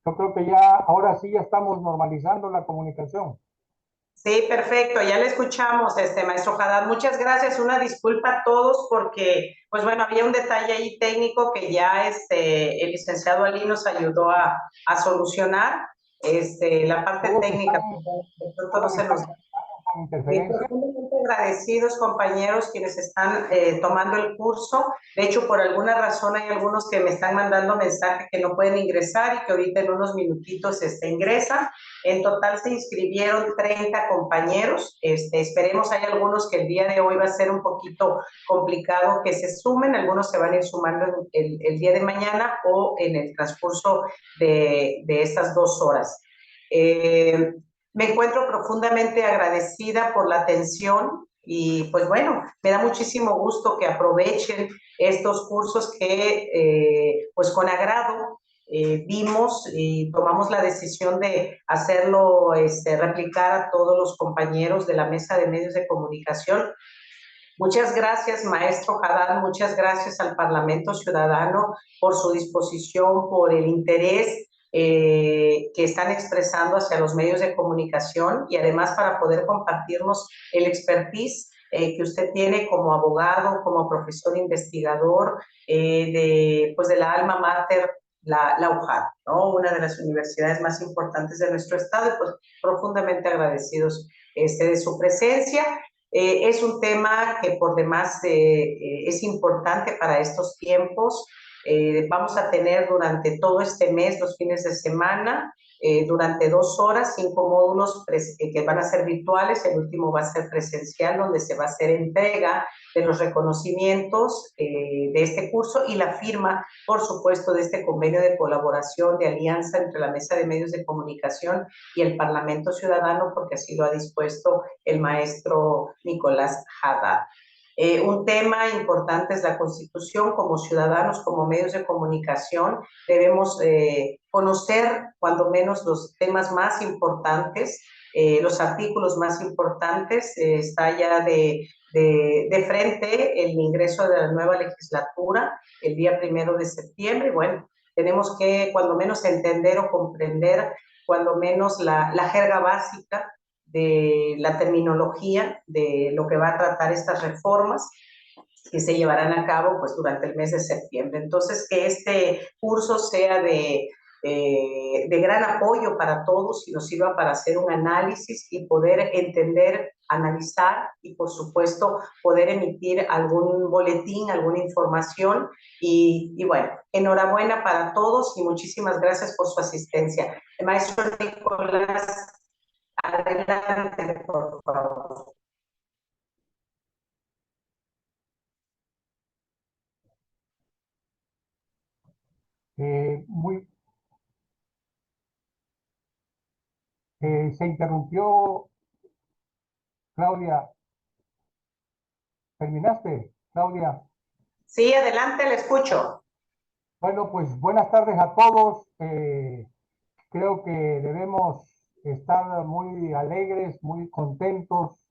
Yo creo que ya, ahora sí ya estamos normalizando la comunicación. Sí, perfecto, ya le escuchamos, maestro Haddad. Muchas gracias. Una disculpa a todos porque, pues bueno, había un detalle ahí técnico que ya el licenciado Ali nos ayudó a solucionar. La parte Todos técnica, están, pues, bueno, de pronto no todos se están nos con interferencia. profundamente agradecidos, compañeros, quienes están tomando el curso. De hecho, por alguna razón hay algunos que me están mandando mensajes que no pueden ingresar y que ahorita en unos minutitos ingresan. En total se inscribieron 30 compañeros. Esperemos, hay algunos que el día de hoy va a ser un poquito complicado que se sumen, algunos se van a ir sumando el día de mañana o en el transcurso de estas 2 horas. Me encuentro profundamente agradecida por la atención y pues bueno, me da muchísimo gusto que aprovechen estos cursos que pues con agrado vimos y tomamos la decisión de hacerlo, replicar a todos los compañeros de la mesa de medios de comunicación. Muchas gracias, maestro Haddad, muchas gracias al Parlamento Ciudadano por su disposición, por el interés que están expresando hacia los medios de comunicación y además para poder compartirnos el expertise que usted tiene como abogado, como profesor investigador de la alma mater, la UJAD, ¿no? Una de las universidades más importantes de nuestro estado y pues profundamente agradecidos de su presencia. Es un tema que por demás es importante para estos tiempos. Vamos a tener durante todo este mes, los fines de semana, durante 2 horas, 5 módulos que van a ser virtuales. El último va a ser presencial, donde se va a hacer entrega de los reconocimientos de este curso y la firma, por supuesto, de este convenio de colaboración, de alianza entre la Mesa de Medios de Comunicación y el Parlamento Ciudadano, porque así lo ha dispuesto el maestro Nicolás Haddad. Un tema importante es la Constitución. Como ciudadanos, como medios de comunicación, debemos conocer cuando menos los temas más importantes, los artículos más importantes. Está ya de frente el ingreso de la nueva legislatura el día 1 de septiembre. Bueno, tenemos que cuando menos entender o comprender cuando menos la jerga básica de la terminología de lo que va a tratar estas reformas que se llevarán a cabo pues durante el mes de septiembre. Entonces, que este curso sea de gran apoyo para todos y nos sirva para hacer un análisis y poder entender, analizar y, por supuesto, poder emitir algún boletín, alguna información. Y bueno, enhorabuena para todos y muchísimas gracias por su asistencia. El maestro Nicolás, adelante, por favor. Muy, se interrumpió, Claudia. ¿Terminaste, Claudia? Sí, adelante, le escucho. Bueno, pues buenas tardes a todos. Creo que debemos estar muy alegres, muy contentos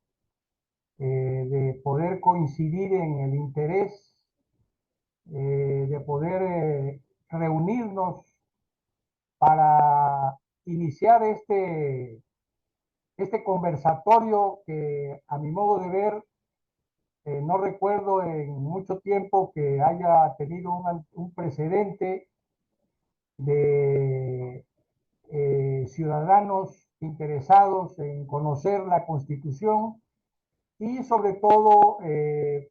de poder coincidir en el interés, de poder reunirnos para iniciar este conversatorio que a mi modo de ver no recuerdo en mucho tiempo que haya tenido un precedente de ciudadanos interesados en conocer la Constitución y sobre todo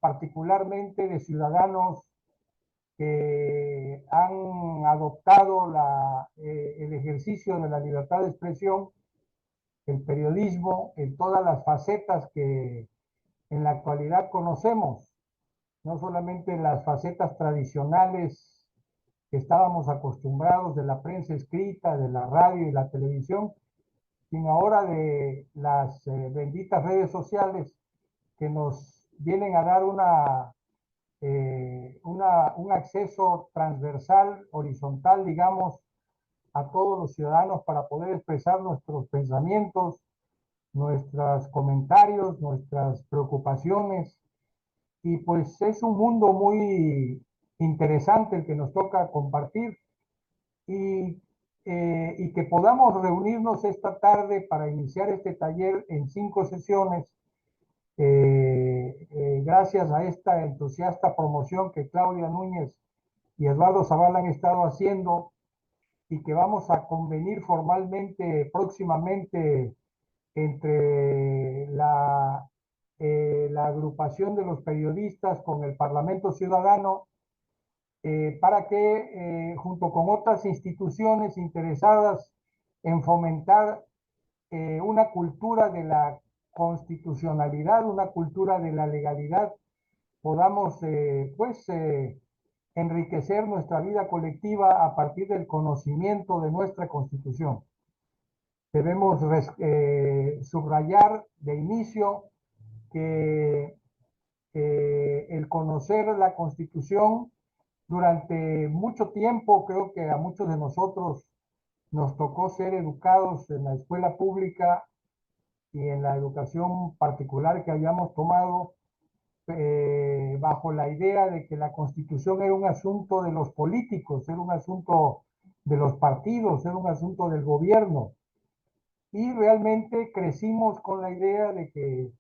particularmente de ciudadanos que han adoptado el ejercicio de la libertad de expresión, el periodismo en todas las facetas que en la actualidad conocemos, no solamente las facetas tradicionales que estábamos acostumbrados de la prensa escrita, de la radio y la televisión, sino ahora de las benditas redes sociales que nos vienen a dar un acceso transversal, horizontal, digamos, a todos los ciudadanos para poder expresar nuestros pensamientos, nuestros comentarios, nuestras preocupaciones. Y pues es un mundo muy interesante el que nos toca compartir. Y y que podamos reunirnos esta tarde para iniciar este taller en 5 sesiones, gracias a esta entusiasta promoción que Claudia Núñez y Eduardo Zavala han estado haciendo, y que vamos a convenir formalmente próximamente entre la agrupación de los periodistas con el Parlamento Ciudadano, para que junto con otras instituciones interesadas en fomentar una cultura de la constitucionalidad, una cultura de la legalidad, podamos enriquecer nuestra vida colectiva a partir del conocimiento de nuestra Constitución. Debemos subrayar de inicio que el conocer la Constitución durante mucho tiempo, creo que a muchos de nosotros nos tocó ser educados en la escuela pública y en la educación particular que hayamos tomado, bajo la idea de que la Constitución era un asunto de los políticos, era un asunto de los partidos, era un asunto del gobierno. Y realmente crecimos con la idea de que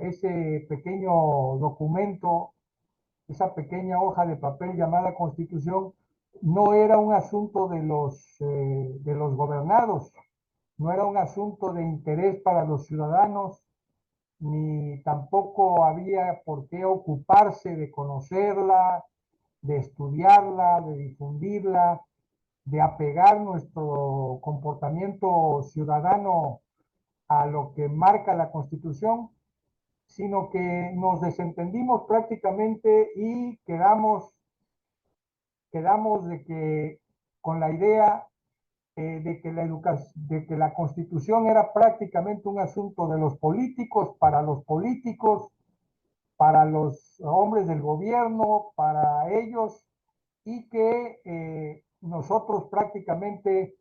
ese pequeño documento, esa pequeña hoja de papel llamada Constitución, no era un asunto de los gobernados, no era un asunto de interés para los ciudadanos, ni tampoco había por qué ocuparse de conocerla, de estudiarla, de difundirla, de apegar nuestro comportamiento ciudadano a lo que marca la Constitución, sino que nos desentendimos prácticamente y quedamos de que con la idea de que la Constitución era prácticamente un asunto de los políticos, para los hombres del gobierno, para ellos, y que nosotros prácticamente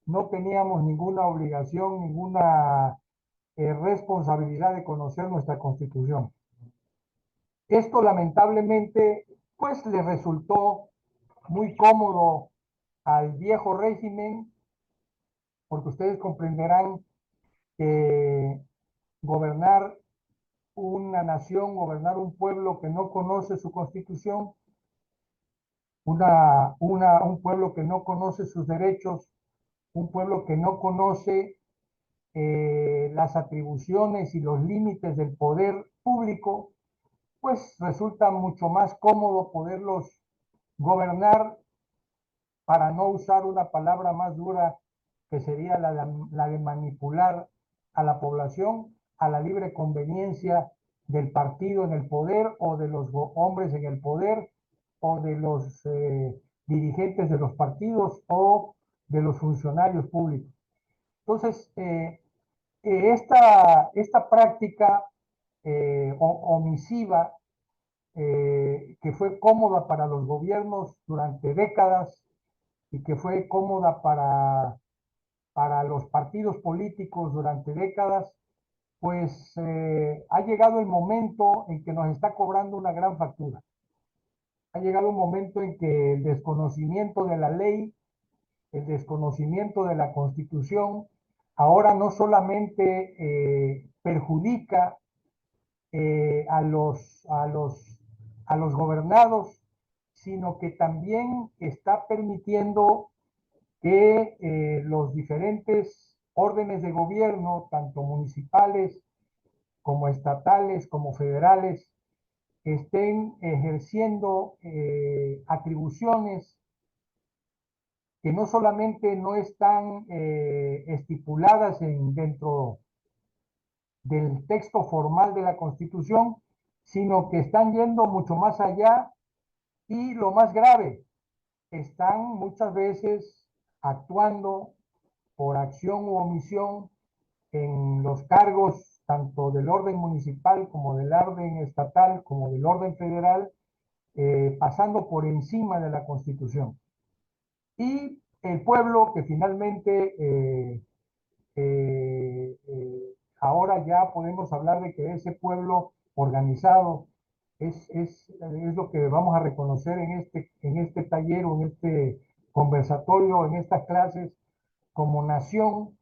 no teníamos ninguna obligación, ninguna responsabilidad de conocer nuestra Constitución. Esto lamentablemente pues le resultó muy cómodo al viejo régimen, porque ustedes comprenderán que gobernar una nación, gobernar un pueblo que no conoce su constitución, un pueblo que no conoce sus derechos, un pueblo que no conoce las atribuciones y los límites del poder público, pues resulta mucho más cómodo poderlos gobernar, para no usar una palabra más dura que sería la de manipular a la población a la libre conveniencia del partido en el poder o de los hombres en el poder o de los dirigentes de los partidos o de los funcionarios públicos. Entonces, esta práctica omisiva, que fue cómoda para los gobiernos durante décadas y que fue cómoda para los partidos políticos durante décadas, pues ha llegado el momento en que nos está cobrando una gran factura. Ha llegado un momento en que el desconocimiento de la ley, el desconocimiento de la Constitución, ahora no solamente perjudica a los gobernados, sino que también está permitiendo que los diferentes órdenes de gobierno, tanto municipales como estatales, como federales, estén ejerciendo atribuciones que no solamente no están estipuladas dentro del texto formal de la Constitución, sino que están yendo mucho más allá, y lo más grave, están muchas veces actuando por acción u omisión en los cargos tanto del orden municipal como del orden estatal como del orden federal, pasando por encima de la Constitución. Y el pueblo que finalmente ahora ya podemos hablar de que ese pueblo organizado es lo que vamos a reconocer en este taller o en este conversatorio en estas clases como nación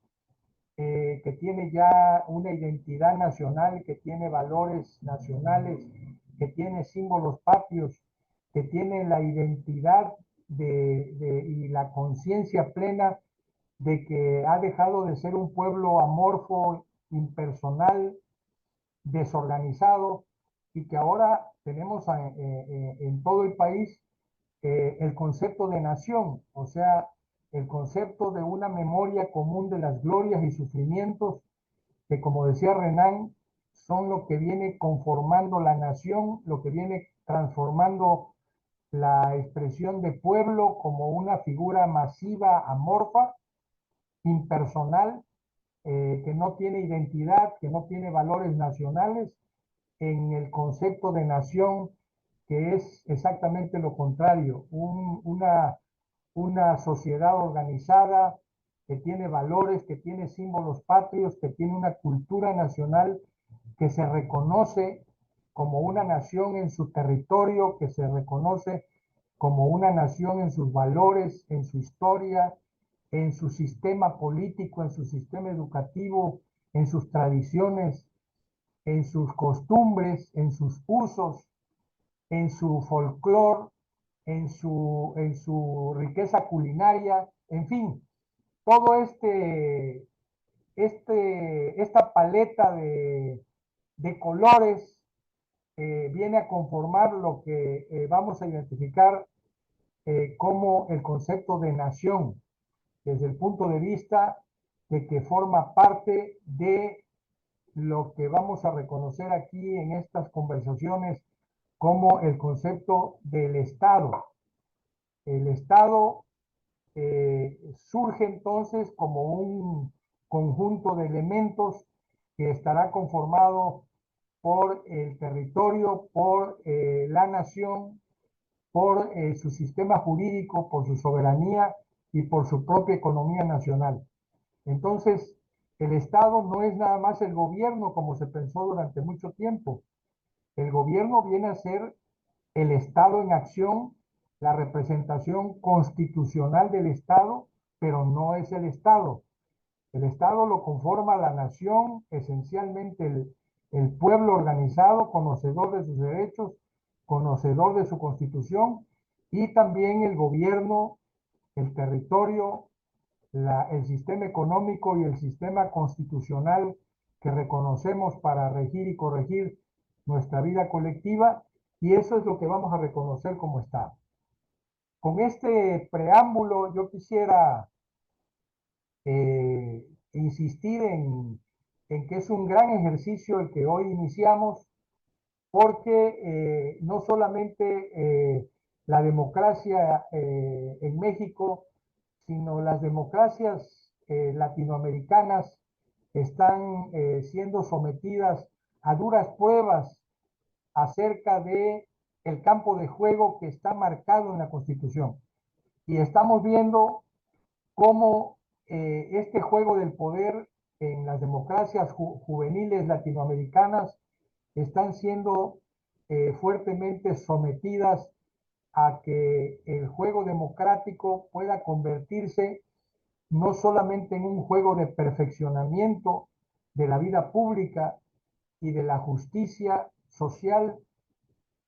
que tiene ya una identidad nacional, que tiene valores nacionales, que tiene símbolos patrios, que tiene la identidad y la conciencia plena de que ha dejado de ser un pueblo amorfo, impersonal, desorganizado, y que ahora tenemos en todo el país el concepto de nación, o sea, el concepto de una memoria común de las glorias y sufrimientos que, como decía Renan, son lo que viene conformando la nación, lo que viene transformando la expresión de pueblo como una figura masiva, amorfa, impersonal, que no tiene identidad, que no tiene valores nacionales, en el concepto de nación, que es exactamente lo contrario, una sociedad organizada que tiene valores, que tiene símbolos patrios, que tiene una cultura nacional, que se reconoce como una nación en su territorio, que se reconoce como una nación en sus valores, en su historia, en su sistema político, en su sistema educativo, en sus tradiciones, en sus costumbres, en sus usos, en su folclore, en su riqueza culinaria, en fin, todo esta paleta de colores viene a conformar lo que vamos a identificar como el concepto de nación, desde el punto de vista de que forma parte de lo que vamos a reconocer aquí en estas conversaciones como el concepto del Estado. El Estado surge entonces como un conjunto de elementos que estará conformado por el territorio, por la nación, por su sistema jurídico, por su soberanía y por su propia economía nacional. Entonces, el Estado no es nada más el gobierno como se pensó durante mucho tiempo. El gobierno viene a ser el Estado en acción, la representación constitucional del Estado, pero no es el Estado. El Estado lo conforma la nación, esencialmente el pueblo organizado, conocedor de sus derechos, conocedor de su constitución, y también el gobierno, el territorio, el sistema económico y el sistema constitucional que reconocemos para regir y corregir nuestra vida colectiva, y eso es lo que vamos a reconocer como Estado. Con este preámbulo yo quisiera insistir en que es un gran ejercicio el que hoy iniciamos, porque no solamente la democracia en México, sino las democracias latinoamericanas están siendo sometidas a duras pruebas acerca de el campo de juego que está marcado en la Constitución. Y estamos viendo cómo este juego del poder en las democracias juveniles latinoamericanas están siendo fuertemente sometidas a que el juego democrático pueda convertirse no solamente en un juego de perfeccionamiento de la vida pública y de la justicia social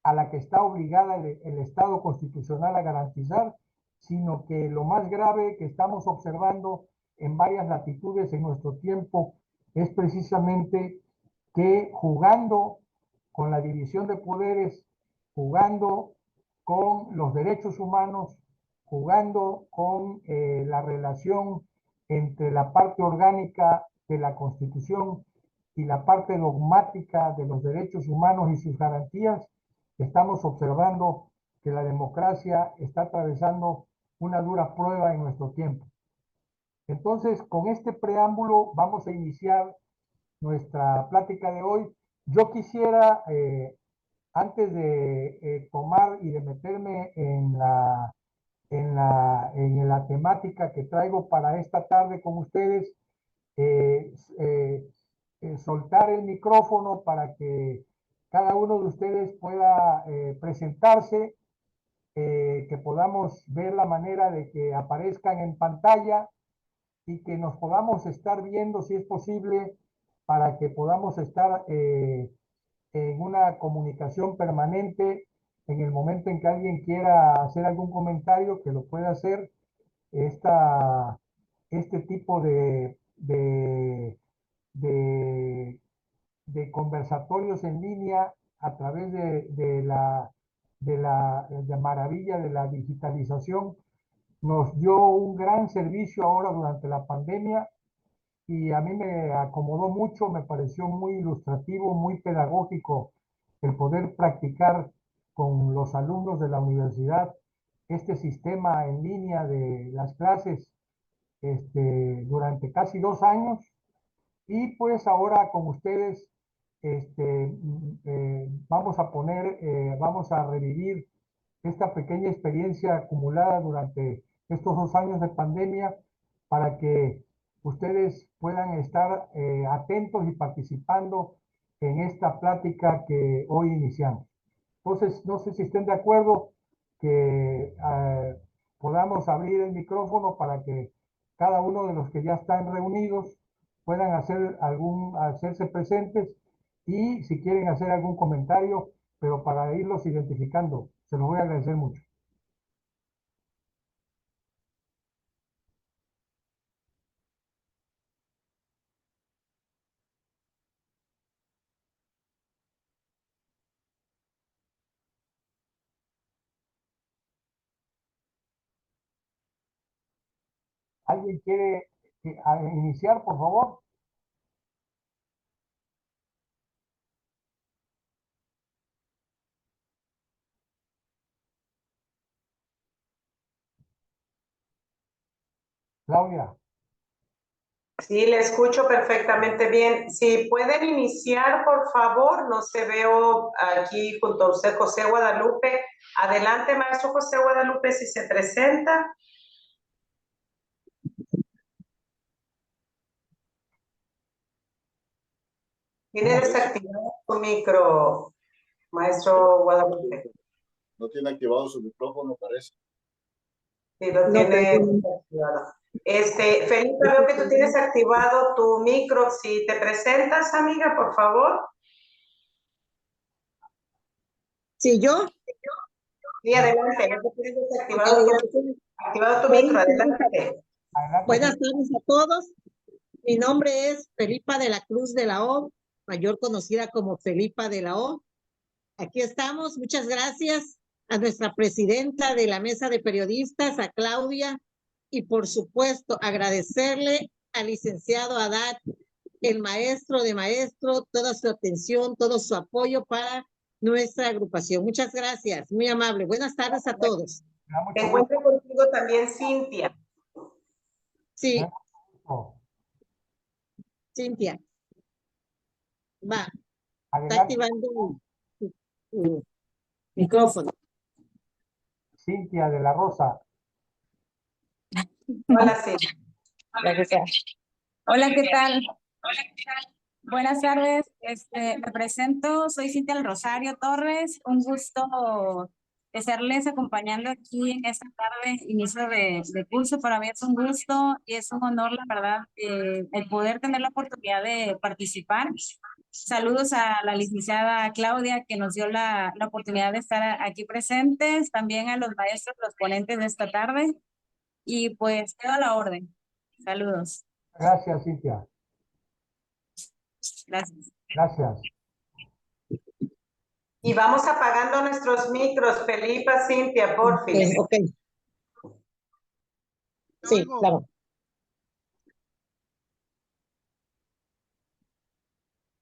a la que está obligada el Estado constitucional a garantizar, sino que lo más grave que estamos observando en varias latitudes en nuestro tiempo es precisamente que jugando con la división de poderes, jugando con los derechos humanos, jugando con la relación entre la parte orgánica de la Constitución y la parte dogmática de los derechos humanos y sus garantías, estamos observando que la democracia está atravesando una dura prueba en nuestro tiempo. Entonces, con este preámbulo vamos a iniciar nuestra plática de hoy. Yo quisiera, antes de tomar y de meterme en la temática que traigo para esta tarde con ustedes, eh, eh, soltar el micrófono para que cada uno de ustedes pueda presentarse que podamos ver la manera de que aparezcan en pantalla y que nos podamos estar viendo si es posible para que podamos estar en una comunicación permanente en el momento en que alguien quiera hacer algún comentario, que lo pueda hacer. Esta, este tipo de, de conversatorios en línea a través de maravilla de la digitalización nos dio un gran servicio ahora durante la pandemia y a mí me acomodó mucho, me pareció muy ilustrativo, muy pedagógico el poder practicar con los alumnos de la universidad este sistema en línea de las clases durante casi 2 años y pues ahora con ustedes vamos a revivir esta pequeña experiencia acumulada durante estos 2 años de pandemia para que ustedes puedan estar atentos y participando en esta plática que hoy iniciamos. Entonces, no sé si estén de acuerdo que podamos abrir el micrófono para que cada uno de los que ya están reunidos puedan hacerse presentes y si quieren hacer algún comentario, pero para irlos identificando. Se los voy a agradecer mucho. ¿Alguien quiere iniciar, por favor? Claudia. Sí, le escucho perfectamente bien. Si pueden iniciar, por favor, no se veo aquí junto a usted, José Guadalupe. Adelante, maestro José Guadalupe, si se presenta. Tiene desactivado su micro, maestro Guadalupe. No tiene activado su micrófono, parece. Sí, lo tiene desactivado. Felipe, veo que tú tienes activado tu micro. Si te presentas, amiga, por favor. Sí, yo. Sí, adelante. Veo que tienes activado tu micro. Adelante. Buenas tardes a todos. Mi nombre es Felipa de la Cruz de la O, mayor conocida como Felipa de la O. Aquí estamos. Muchas gracias a nuestra presidenta de la mesa de periodistas, a Claudia, y por supuesto agradecerle al licenciado Haddad, el maestro de maestro, toda su atención, todo su apoyo para nuestra agrupación. Muchas gracias, muy amable. Buenas tardes a todos. Se encuentra contigo también Cintia. Sí. Cintia. Va. Está activando el micrófono. Cintia de la Rosa. Hola, Cintia. Hola, ¿qué tal? Buenas tardes. Me presento, soy Cintia del Rosario Torres. Un gusto estarles acompañando aquí en esta tarde, inicio de curso. Para mí es un gusto y es un honor, la verdad, el poder tener la oportunidad de participar. Saludos a la licenciada Claudia, que nos dio la oportunidad de estar aquí presentes, también a los maestros, los ponentes de esta tarde, y pues quedo a la orden. Saludos. Gracias, Cintia. Gracias. Gracias. Y vamos apagando nuestros micros, Felipa, Cintia, porfis. Ok. Sí, claro.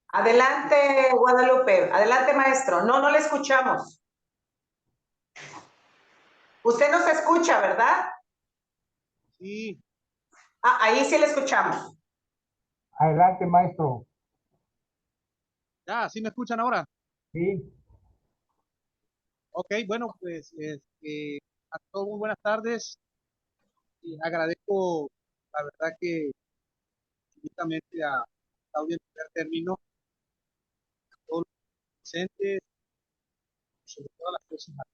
Adelante, Guadalupe. Adelante, maestro. No le escuchamos. Usted nos escucha, ¿verdad? Sí. Ahí sí le escuchamos. Adelante, maestro. Ya, ¿sí me escuchan ahora? Sí. Ok, bueno, pues a todos muy buenas tardes. Y agradezco, la verdad que infinitamente a Claudia en primer término, a todos los presentes, sobre todo a las personas.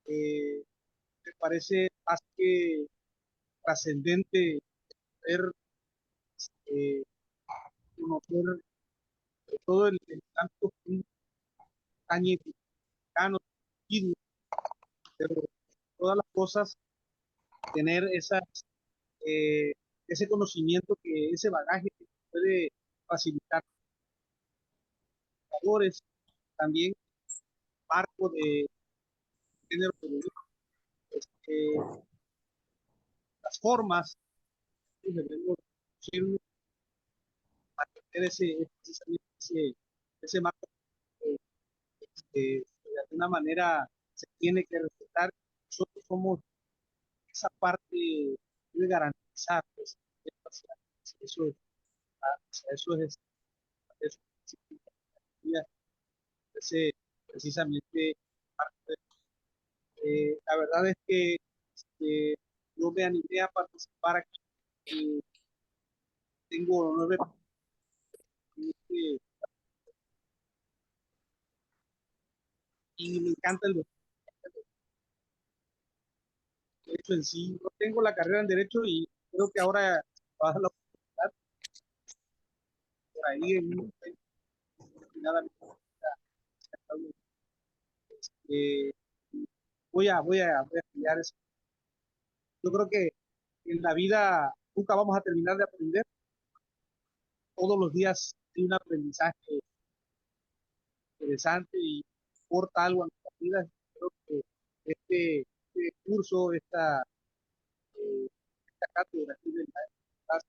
Me parece más que trascendente poder conocer todo el tanto tan mexicano, pero todas las cosas, tener eh, ese conocimiento, ese bagaje que puede facilitar valores, también marco de género, este, las formas que debemos mantener ese marco de alguna manera se tiene que respetar. Nosotros somos esa parte de garantizar pues, eso, eso es ese, precisamente la verdad es que yo me animé a participar aquí. Tengo 9 y me encanta el derecho en sí. No tengo la carrera en derecho y creo que ahora va a dar la oportunidad por ahí en un nada eh, voy a estudiar eso. Yo creo que en la vida nunca vamos a terminar de aprender. Todos los días hay un aprendizaje interesante y aporta algo a nuestra vida. Creo que este curso, esta cátedra aquí de la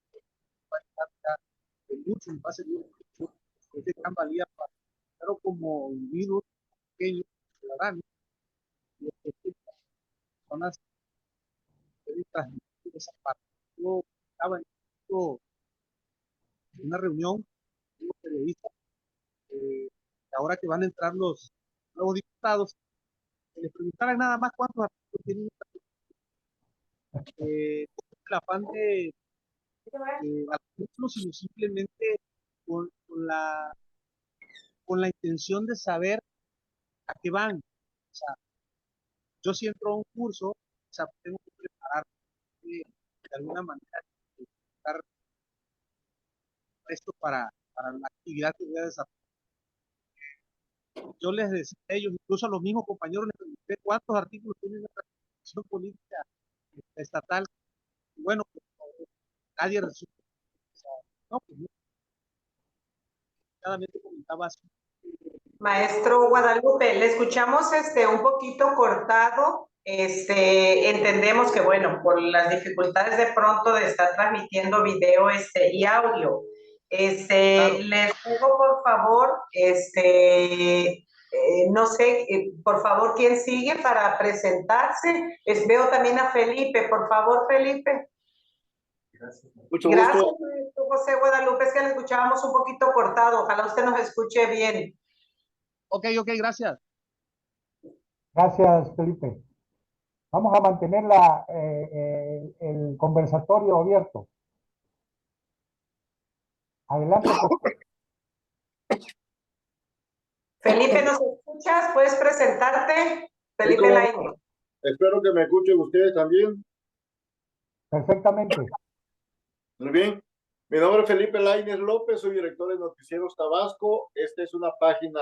de mucho, me va a servir mucho, es de gran valía para nosotros como individuos pequeños, ciudadanos, y personas que deben transmitir esa parte. Yo estaba en una reunión con unos periodistas, ahora que van a entrar los nuevos diputados, que les preguntaran nada más cuántos artículos tienen el afán de artículos, sino simplemente con la intención de saber a qué van. O sea, yo si entro a un curso, o sea, tengo que preparar de alguna manera estar presto para la actividad que voy a desarrollar. Yo les decía a ellos, incluso a los mismos compañeros, les pregunté cuántos artículos tiene la Constitución Política Estatal. Y bueno, pues, nadie resulta. O sea, no, pues no. Cada vez comentaba así. Maestro Guadalupe, le escuchamos un poquito cortado. Entendemos que, bueno, por las dificultades de pronto de estar transmitiendo video y audio. Claro. Les ruego, por favor, no sé, por favor, ¿quién sigue para presentarse? Veo también a Felipe, por favor, Felipe. Mucho Gracias, gusto. maestro José Guadalupe, es que le escuchábamos un poquito cortado. Ojalá usted nos escuche bien. Ok, gracias. Gracias, Felipe. Vamos a mantener el conversatorio abierto. Adelante, por favor. Felipe, ¿nos escuchas? ¿Puedes presentarte? Felipe Sí, Lainez. espero que me escuchen ustedes también. Perfectamente. Muy bien. Mi nombre es Felipe Lainez López, soy director de Noticieros Tabasco. Esta es una página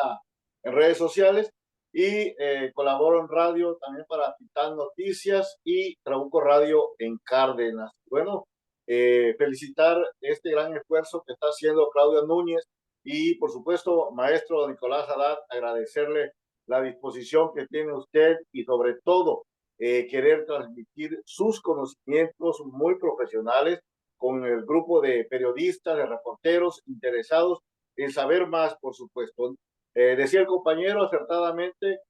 en redes sociales y colaboro en radio también para Titán Noticias y Trabuco Radio en Cárdenas. Bueno, felicitar este gran esfuerzo que está haciendo Claudia Núñez y, por supuesto, maestro Nicolás Haddad, agradecerle la disposición que tiene usted y, sobre todo, querer transmitir sus conocimientos muy profesionales con el grupo de periodistas, de reporteros interesados en saber más, por supuesto. Decía el compañero acertadamente,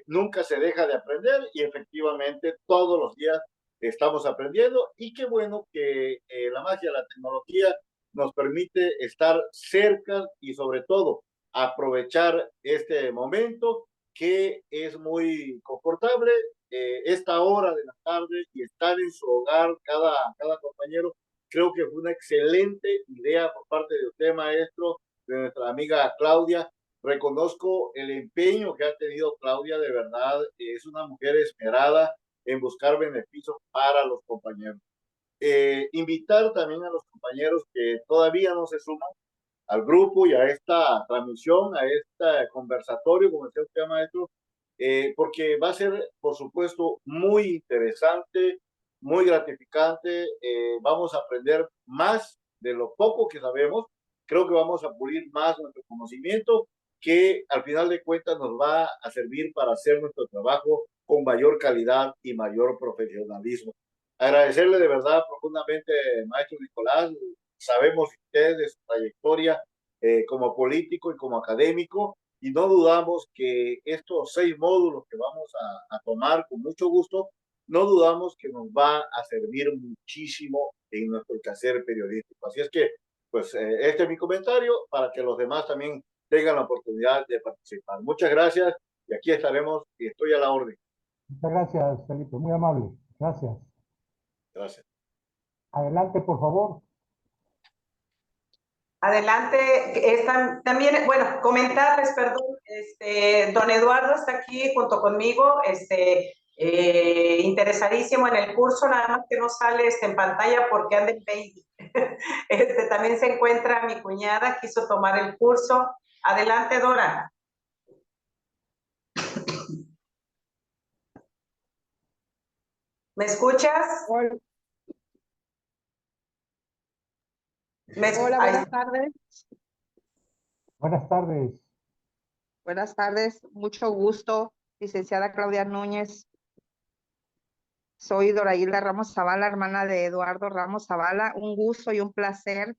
nunca se deja de aprender y efectivamente todos los días estamos aprendiendo y qué bueno que la magia de la tecnología nos permite estar cerca y sobre todo aprovechar este momento que es muy confortable, esta hora de la tarde y estar en su hogar cada compañero. Creo que fue una excelente idea por parte de usted, maestro, de nuestra amiga Claudia, reconozco el empeño que ha tenido Claudia, de verdad, es una mujer esmerada en buscar beneficios para los compañeros. Invitar también a los compañeros que todavía no se suman al grupo y a esta transmisión, a este conversatorio, como decía usted, maestro, porque va a ser, por supuesto, muy interesante, muy gratificante. Vamos a aprender más de lo poco que sabemos. Creo que vamos a pulir más nuestro conocimiento, que al final de cuentas nos va a servir para hacer nuestro trabajo con mayor calidad y mayor profesionalismo. Agradecerle de verdad profundamente, maestro Nicolás. Sabemos usted de su trayectoria como político y como académico, y no dudamos que estos 6 módulos que vamos a tomar con mucho gusto, no dudamos que nos va a servir muchísimo en nuestro quehacer periodístico. Así es que, pues, este es mi comentario para que los demás también tengan la oportunidad de participar. Muchas gracias y aquí estaremos y estoy a la orden. Muchas gracias, Felipe, muy amable. Gracias. Gracias. Adelante, por favor. Adelante, también, bueno, comentarles, perdón, don Eduardo está aquí junto conmigo, interesadísimo en el curso, nada más que no sale en pantalla porque anda en baby. También se encuentra mi cuñada, quiso tomar el curso. Adelante, Dora. ¿Me escuchas? Hola, hola, buenas tardes. Buenas tardes. Buenas tardes, mucho gusto, licenciada Claudia Núñez. Soy Doraíla Ramos Zavala, hermana de Eduardo Ramos Zavala. Un gusto y un placer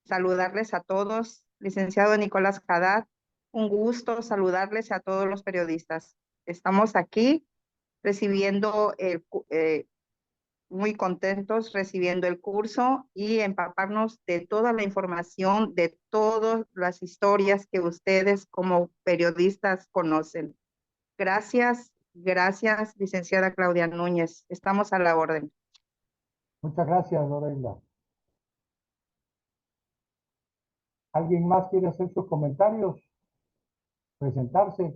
saludarles a todos. Licenciado Nicolás Haddad, un gusto saludarles a todos los periodistas. Estamos aquí recibiendo muy contentos recibiendo el curso y empaparnos de toda la información, de todas las historias que ustedes como periodistas conocen. Gracias, gracias, licenciada Claudia Núñez. Estamos a la orden. Muchas gracias, Lorena. ¿Alguien más quiere hacer sus comentarios? Presentarse.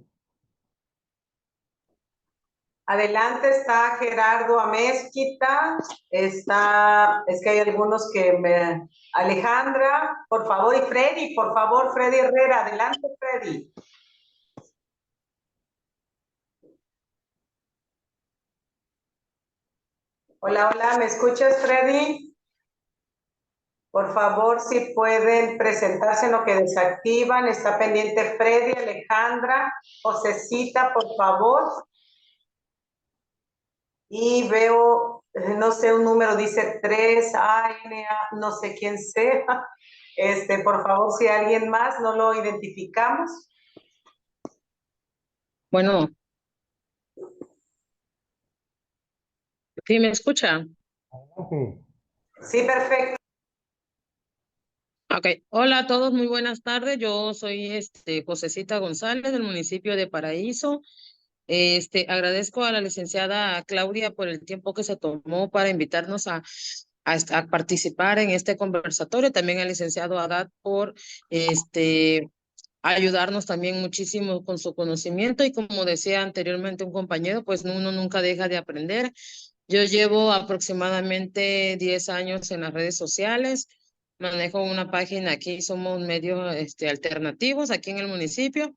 Adelante está Gerardo Amezquita, es que hay algunos Alejandra, por favor, y Freddy, por favor, Freddy Herrera, adelante, Freddy. Hola, hola, ¿me escuchas, Freddy? Por favor, si pueden presentarse en lo que desactivan, está pendiente Freddy, Alejandra, Josecita, por favor. Y veo, no sé, un número dice 3ANA, no sé quién sea. Por favor, si alguien más, no lo identificamos. Bueno. ¿Sí me escucha? Adelante. Sí, perfecto. Ok, hola a todos, muy buenas tardes. Yo soy Josecita González del municipio de Paraíso. Agradezco a la licenciada Claudia por el tiempo que se tomó para invitarnos a participar en este conversatorio. También al licenciado Haddad por ayudarnos también muchísimo con su conocimiento, y como decía anteriormente un compañero, pues uno nunca deja de aprender. Yo llevo aproximadamente 10 años en las redes sociales, manejo una página aquí, somos medios alternativos aquí en el municipio,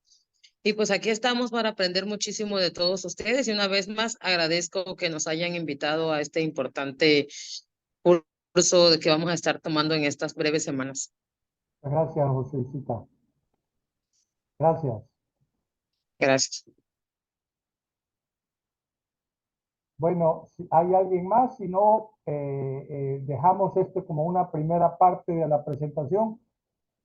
y pues aquí estamos para aprender muchísimo de todos ustedes, y una vez más agradezco que nos hayan invitado a este importante curso que vamos a estar tomando en estas breves semanas. Gracias, Josecita. Gracias. Gracias. Bueno, si hay alguien más, si no, dejamos esto como una primera parte de la presentación.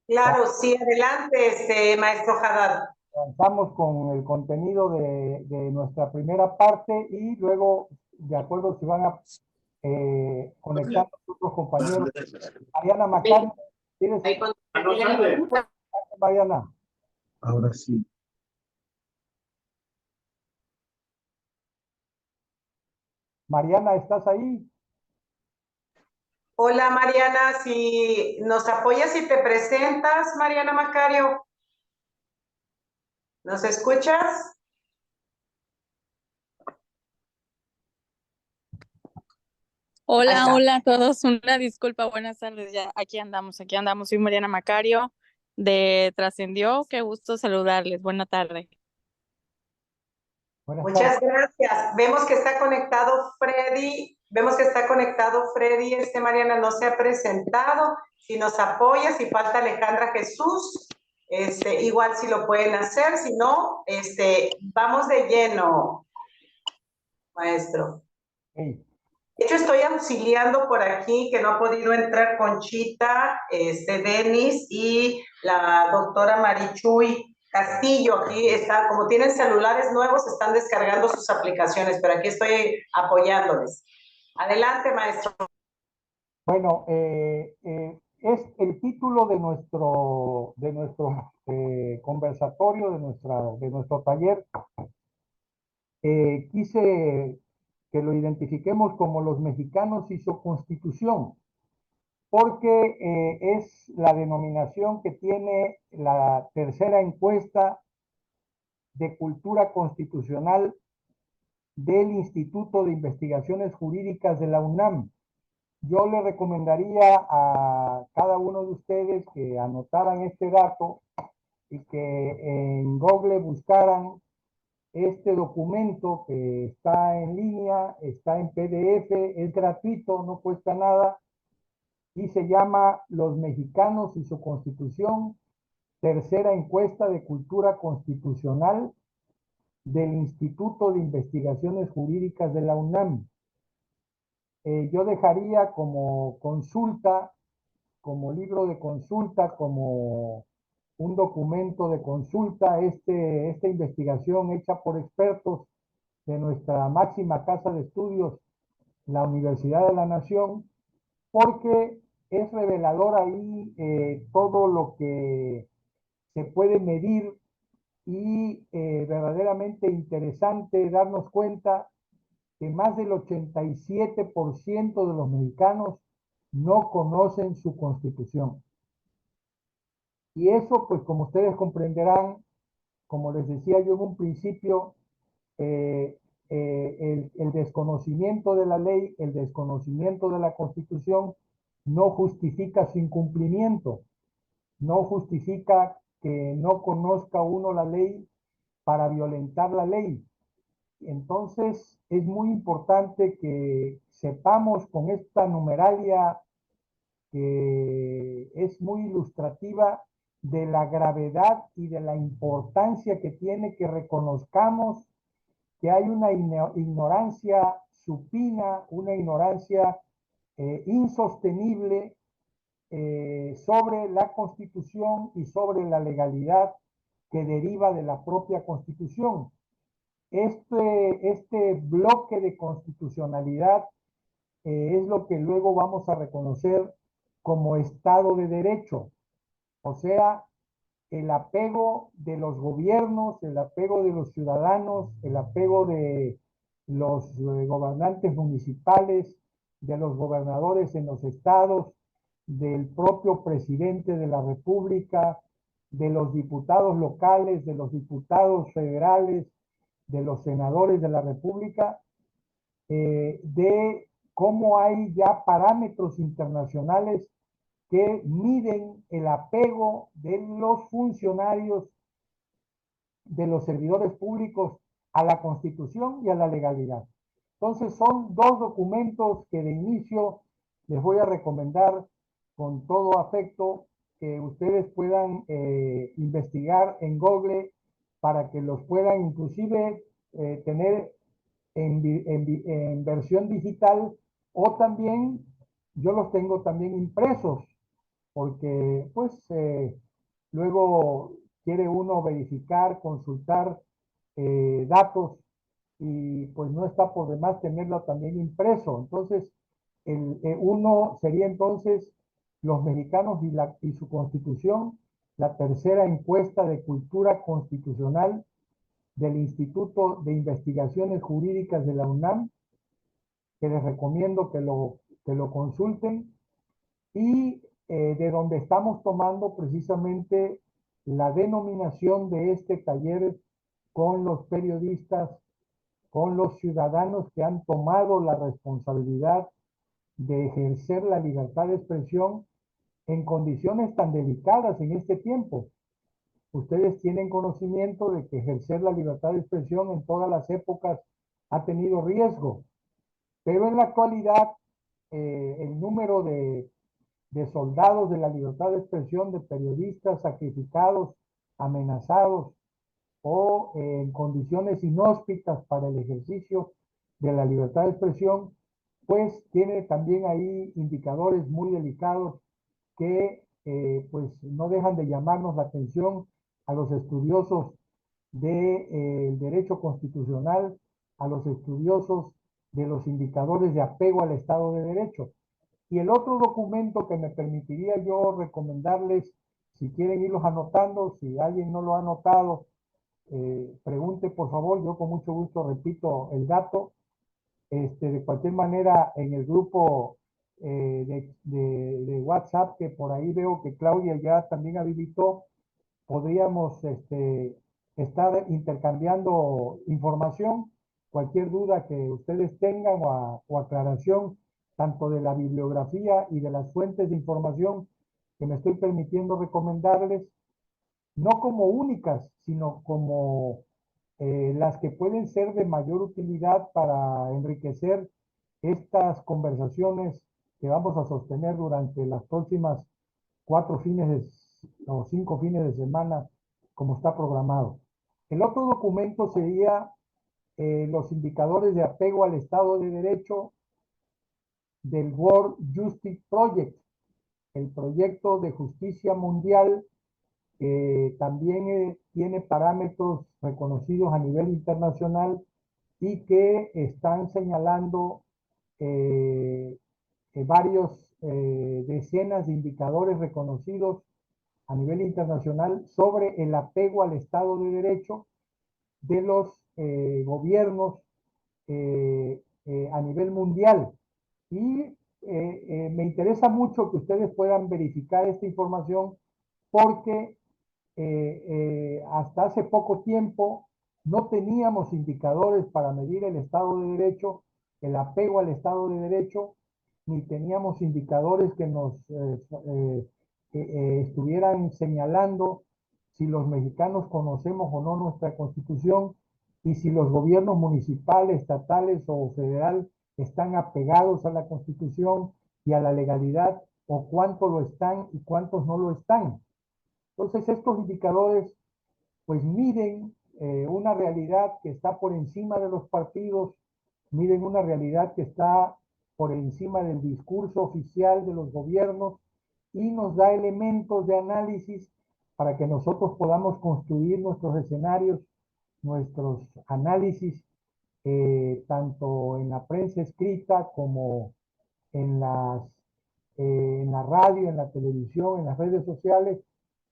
Claro, sí, adelante, maestro Haddad. Avanzamos con el contenido de nuestra primera parte y luego, de acuerdo si van a conectar con otros compañeros. Mariana Macario, ¿tienes? Mariana. Ahora sí. Mariana, ¿estás ahí? Hola, Mariana, si nos apoyas y te presentas, Mariana Macario. ¿Nos escuchas? Hola, hola a todos. Una disculpa, buenas tardes. Ya aquí andamos. Soy Mariana Macario de Trascendió. Qué gusto saludarles. Buena tarde. Muchas gracias. Vemos que está conectado Freddy. Mariana no se ha presentado. Si nos apoya, si falta Alejandra Jesús, igual si lo pueden hacer. Si no, vamos de lleno, maestro. Hey. De hecho, estoy auxiliando por aquí, que no ha podido entrar Conchita, Denis y la doctora Marichuy Castillo. Aquí está, como tienen celulares nuevos, están descargando sus aplicaciones, pero aquí estoy apoyándoles. Adelante, maestro. Bueno, es el título de nuestro conversatorio, de nuestro taller. Quise que lo identifiquemos como los mexicanos y su constitución, porque es la denominación que tiene la tercera encuesta de cultura constitucional del Instituto de Investigaciones Jurídicas de la UNAM. Yo le recomendaría a cada uno de ustedes que anotaran este dato y que en Google buscaran este documento que está en línea, está en PDF, es gratuito, no cuesta nada, y se llama Los Mexicanos y su Constitución, tercera encuesta de cultura constitucional del Instituto de Investigaciones Jurídicas de la UNAM. Yo dejaría como consulta, como libro de consulta, como un documento de consulta, esta investigación hecha por expertos de nuestra máxima casa de estudios, la Universidad de la Nación, porque es revelador ahí todo lo que se puede medir y verdaderamente interesante darnos cuenta que más del 87% de los mexicanos no conocen su constitución. Y eso, pues como ustedes comprenderán, como les decía yo en un principio, el desconocimiento de la ley, el desconocimiento de la Constitución no justifica su incumplimiento, no justifica que no conozca uno la ley para violentar la ley. Entonces es muy importante que sepamos con esta numeralia que es muy ilustrativa de la gravedad y de la importancia que tiene que reconozcamos que hay una ignorancia supina, una ignorancia insostenible sobre la Constitución y sobre la legalidad que deriva de la propia Constitución. Este bloque de constitucionalidad es lo que luego vamos a reconocer como Estado de Derecho, o sea, el apego de los gobiernos, el apego de los ciudadanos, el apego de los gobernantes municipales, de los gobernadores en los estados, del propio presidente de la República, de los diputados locales, de los diputados federales, de los senadores de la República, de cómo hay ya parámetros internacionales que miden el apego de los funcionarios, de los servidores públicos a la Constitución y a la legalidad. Entonces son dos documentos que de inicio les voy a recomendar con todo afecto que ustedes puedan investigar en Google para que los puedan inclusive tener en versión digital, o también yo los tengo también impresos porque pues luego quiere uno verificar, consultar datos y pues no está por demás tenerlo también impreso. Entonces, uno sería entonces los mexicanos y su constitución, la tercera encuesta de cultura constitucional del Instituto de Investigaciones Jurídicas de la UNAM, que les recomiendo que lo consulten, y de donde estamos tomando precisamente la denominación de este taller con los periodistas, con los ciudadanos que han tomado la responsabilidad de ejercer la libertad de expresión en condiciones tan delicadas en este tiempo. Ustedes tienen conocimiento de que ejercer la libertad de expresión en todas las épocas ha tenido riesgo, pero en la actualidad el número de soldados de la libertad de expresión, de periodistas sacrificados, amenazados o en condiciones inhóspitas para el ejercicio de la libertad de expresión, pues tiene también ahí indicadores muy delicados que pues no dejan de llamarnos la atención a los estudiosos del derecho constitucional, a los estudiosos de los indicadores de apego al Estado de Derecho. Y el otro documento que me permitiría yo recomendarles, si quieren irlos anotando, si alguien no lo ha anotado, pregunte por favor, yo con mucho gusto repito el dato. De cualquier manera, en el grupo de WhatsApp, que por ahí veo que Claudia ya también habilitó, podríamos estar intercambiando información, cualquier duda que ustedes tengan o aclaración, tanto de la bibliografía y de las fuentes de información que me estoy permitiendo recomendarles, no como únicas, sino como las que pueden ser de mayor utilidad para enriquecer estas conversaciones que vamos a sostener durante las próximas 4 o 5 fines de semana, como está programado. El otro documento sería los indicadores de apego al Estado de Derecho del World Justice Project, el proyecto de justicia mundial que también tiene parámetros reconocidos a nivel internacional y que están señalando varios decenas de indicadores reconocidos a nivel internacional sobre el apego al Estado de Derecho de los gobiernos a nivel mundial. Y me interesa mucho que ustedes puedan verificar esta información porque hasta hace poco tiempo no teníamos indicadores para medir el Estado de Derecho, el apego al Estado de Derecho, ni teníamos indicadores que nos estuvieran señalando si los mexicanos conocemos o no nuestra Constitución y si los gobiernos municipales, estatales o federal están apegados a la Constitución y a la legalidad, o cuánto lo están y cuántos no lo están. Entonces, estos indicadores pues miden una realidad que está por encima de los partidos, miden una realidad que está por encima del discurso oficial de los gobiernos y nos da elementos de análisis para que nosotros podamos construir nuestros escenarios, nuestros análisis, tanto en la prensa escrita como en la radio, en la televisión, en las redes sociales,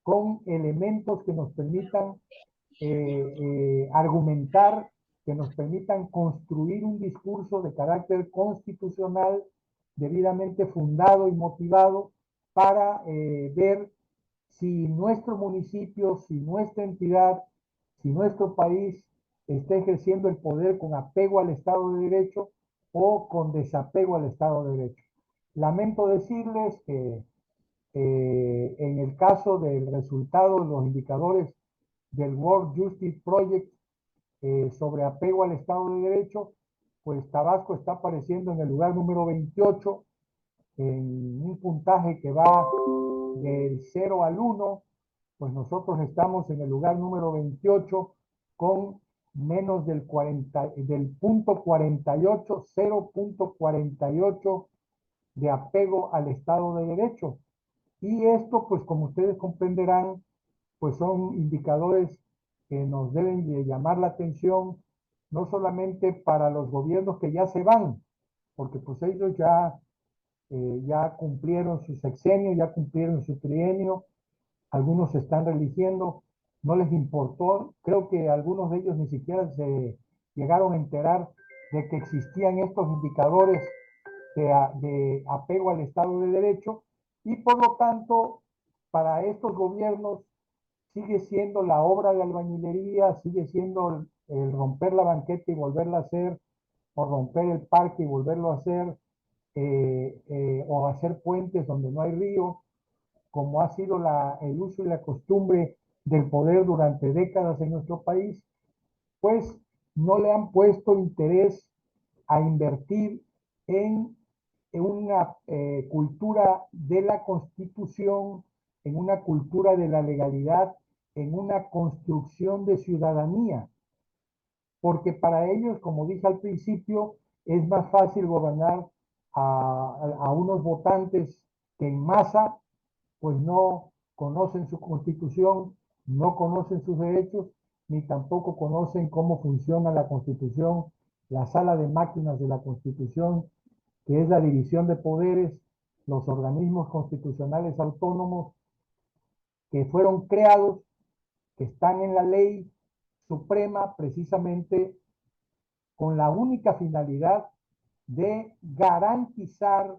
con elementos que nos permitan argumentar, que nos permitan construir un discurso de carácter constitucional debidamente fundado y motivado para ver si nuestro municipio, si nuestra entidad, si nuestro país está ejerciendo el poder con apego al Estado de Derecho o con desapego al Estado de Derecho. Lamento decirles que en el caso del resultado de los indicadores del World Justice Project sobre apego al Estado de Derecho, pues Tabasco está apareciendo en el lugar número 28, en un puntaje que va del 0 al 1, pues nosotros estamos en el lugar número 28 con menos del punto 48, 0.48 de apego al Estado de Derecho. Y esto, pues como ustedes comprenderán, pues son indicadores que nos deben de llamar la atención, no solamente para los gobiernos que ya se van, porque pues ellos ya cumplieron su sexenio, ya cumplieron su trienio, algunos se están religiendo, no les importó, creo que algunos de ellos ni siquiera se llegaron a enterar de que existían estos indicadores de apego al Estado de Derecho, y por lo tanto, para estos gobiernos sigue siendo la obra de albañilería, sigue siendo el romper la banqueta y volverla a hacer, o romper el parque y volverlo a hacer, o hacer puentes donde no hay río, como ha sido el uso y la costumbre del poder durante décadas en nuestro país, pues no le han puesto interés a invertir en una cultura de la Constitución, en una cultura de la legalidad, en una construcción de ciudadanía. Porque para ellos, como dije al principio, es más fácil gobernar a unos votantes que en masa pues no conocen su constitución, no conocen sus derechos, ni tampoco conocen cómo funciona la constitución, la sala de máquinas de la constitución, que es la división de poderes, los organismos constitucionales autónomos que fueron creados, que están en la ley suprema precisamente con la única finalidad de garantizar,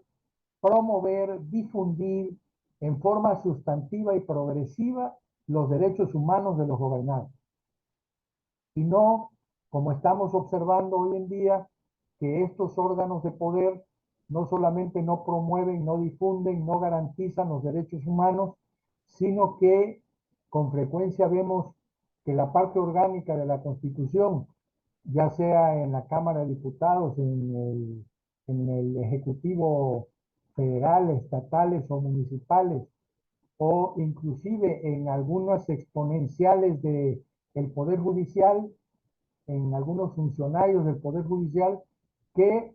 promover, difundir en forma sustantiva y progresiva los derechos humanos de los gobernados. Y no, como estamos observando hoy en día, que estos órganos de poder no solamente no promueven, no difunden, no garantizan los derechos humanos, sino que con frecuencia vemos que la parte orgánica de la Constitución, ya sea en la Cámara de Diputados, en el Ejecutivo federal, estatales o municipales, o inclusive en algunas exponenciales del Poder Judicial, en algunos funcionarios del Poder Judicial, que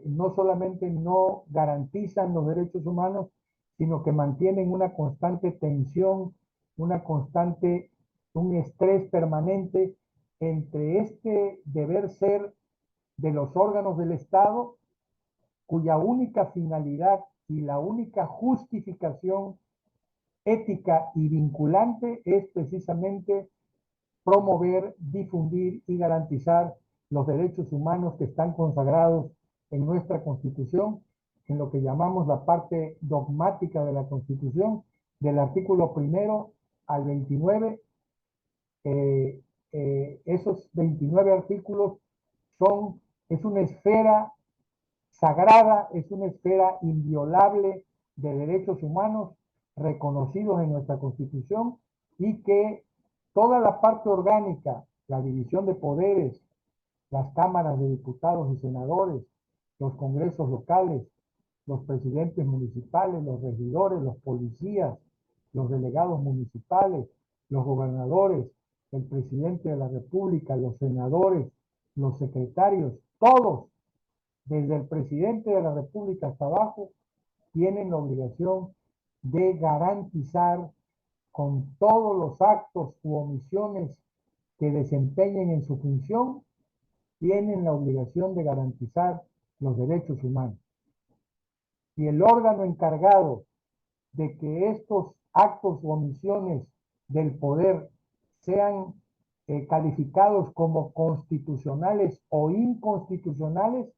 no solamente no garantizan los derechos humanos, sino que mantienen una constante tensión, un estrés permanente entre este deber ser de los órganos del Estado, cuya única finalidad y la única justificación ética y vinculante es precisamente promover, difundir y garantizar los derechos humanos que están consagrados en nuestra Constitución, en lo que llamamos la parte dogmática de la Constitución, del artículo 1 al 29. Esos 29 artículos es una esfera sagrada, es una esfera inviolable de derechos humanos reconocidos en nuestra Constitución, y que toda la parte orgánica, la división de poderes, las cámaras de diputados y senadores, los congresos locales, los presidentes municipales, los regidores, los policías, los delegados municipales, los gobernadores, el presidente de la República, los senadores, los secretarios, todos, desde el presidente de la República hasta abajo, tienen la obligación de garantizar con todos los actos u omisiones que desempeñen en su función, tienen la obligación de garantizar los derechos humanos. Y el órgano encargado de que estos actos u omisiones del poder sean calificados como constitucionales o inconstitucionales,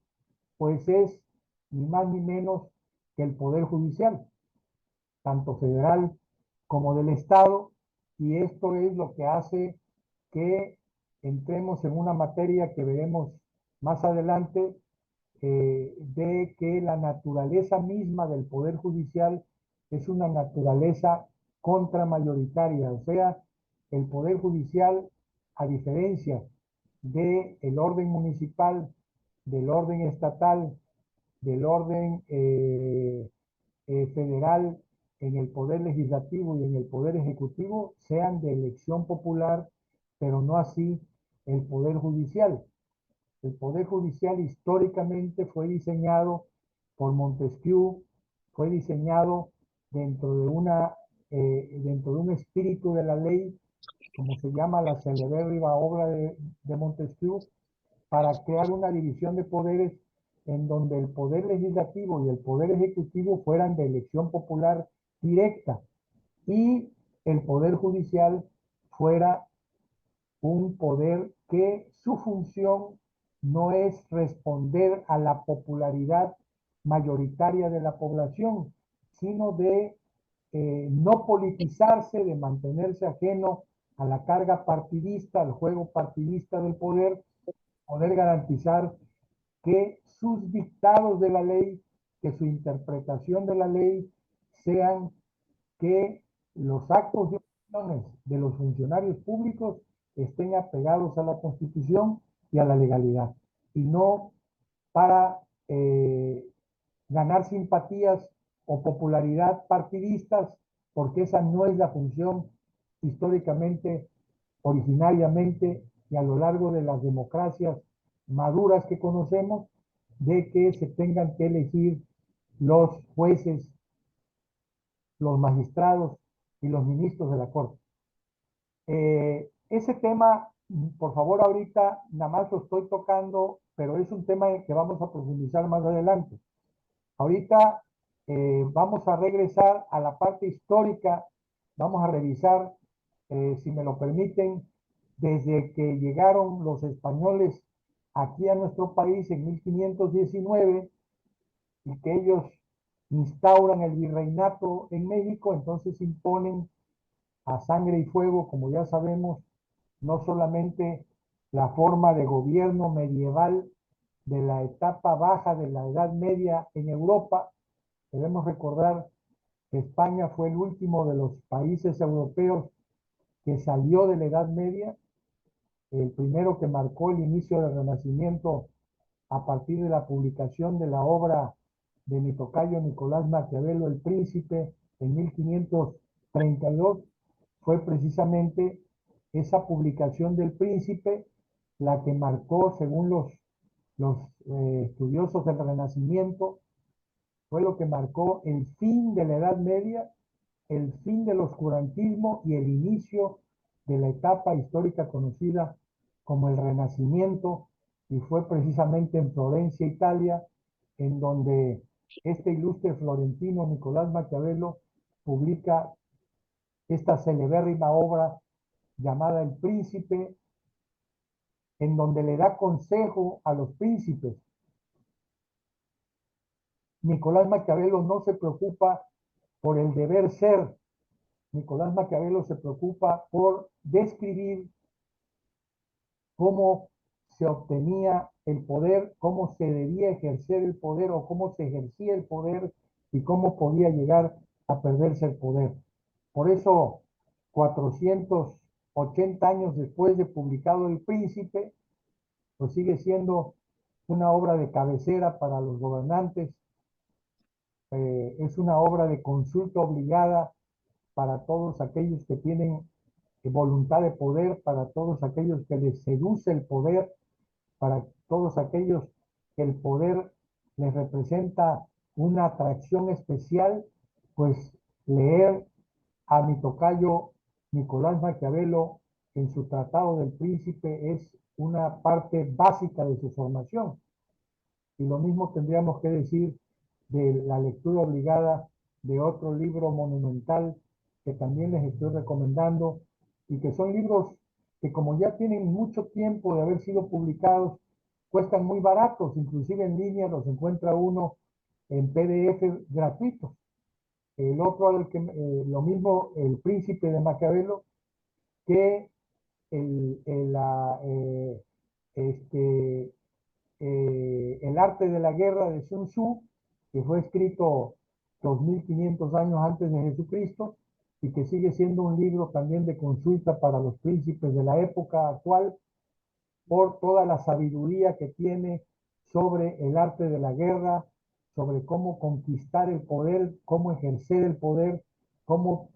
pues es ni más ni menos que el Poder Judicial, tanto federal como del Estado, y esto es lo que hace que entremos en una materia que veremos más adelante, de que la naturaleza misma del Poder Judicial es una naturaleza contramayoritaria, o sea, el Poder Judicial, a diferencia del orden municipal, del orden estatal, del orden federal, en el Poder Legislativo y en el Poder Ejecutivo, sean de elección popular, pero no así el Poder Judicial. El Poder Judicial históricamente fue diseñado por Montesquieu, fue diseñado dentro de un espíritu de la ley, como se llama la celebérrima obra de Montesquieu, para crear una división de poderes en donde el Poder Legislativo y el Poder Ejecutivo fueran de elección popular directa y el Poder Judicial fuera un poder que su función no es responder a la popularidad mayoritaria de la población, sino de no politizarse, de mantenerse ajeno a la carga partidista, al juego partidista del poder, poder garantizar que sus dictados de la ley, que su interpretación de la ley sean que los actos y acciones de los funcionarios públicos estén apegados a la Constitución y a la legalidad, y no para ganar simpatías o popularidad partidistas, porque esa no es la función históricamente, originariamente y a lo largo de las democracias maduras que conocemos, de que se tengan que elegir los jueces, los magistrados y los ministros de la Corte. Ese tema, por favor, ahorita nada más lo estoy tocando, pero es un tema que vamos a profundizar más adelante. Ahorita vamos a regresar a la parte histórica, vamos a revisar, si me lo permiten, desde que llegaron los españoles aquí a nuestro país en 1519 y que ellos instauran el virreinato en México, entonces imponen a sangre y fuego, como ya sabemos, no solamente la forma de gobierno medieval de la etapa baja de la Edad Media en Europa. Debemos recordar que España fue el último de los países europeos que salió de la Edad Media, el primero que marcó el inicio del Renacimiento a partir de la publicación de la obra de mi tocayo Nicolás Maquiavelo, El Príncipe, en 1532, fue precisamente esa publicación del Príncipe la que marcó, según los estudiosos del Renacimiento, fue lo que marcó el fin de la Edad Media, el fin del oscurantismo y el inicio de la etapa histórica conocida como el Renacimiento, y fue precisamente en Florencia, Italia, en donde este ilustre florentino Nicolás Maquiavelo publica esta celebérrima obra llamada El Príncipe, en donde le da consejo a los príncipes. Nicolás Maquiavelo no se preocupa por el deber ser. Nicolás Maquiavelo se preocupa por describir cómo se obtenía el poder, cómo se debía ejercer el poder o cómo se ejercía el poder y cómo podía llegar a perderse el poder. Por eso, 480 años después de publicado El Príncipe, pues sigue siendo una obra de cabecera para los gobernantes. Es una obra de consulta obligada para todos aquellos que tienen voluntad de poder, para todos aquellos que les seduce el poder, para todos aquellos que el poder les representa una atracción especial, pues leer a mi tocayo Nicolás Maquiavelo en su Tratado del Príncipe es una parte básica de su formación. Y lo mismo tendríamos que decir de la lectura obligada de otro libro monumental que también les estoy recomendando, y que son libros que, como ya tienen mucho tiempo de haber sido publicados, cuestan muy baratos, inclusive en línea los encuentra uno en PDF gratuitos. El otro, lo mismo El Príncipe de Maquiavelo, que el arte de la guerra de Sun Tzu, que fue escrito 2500 años antes de Jesucristo y que sigue siendo un libro también de consulta para los príncipes de la época actual, por toda la sabiduría que tiene sobre el arte de la guerra, sobre cómo conquistar el poder, cómo ejercer el poder, cómo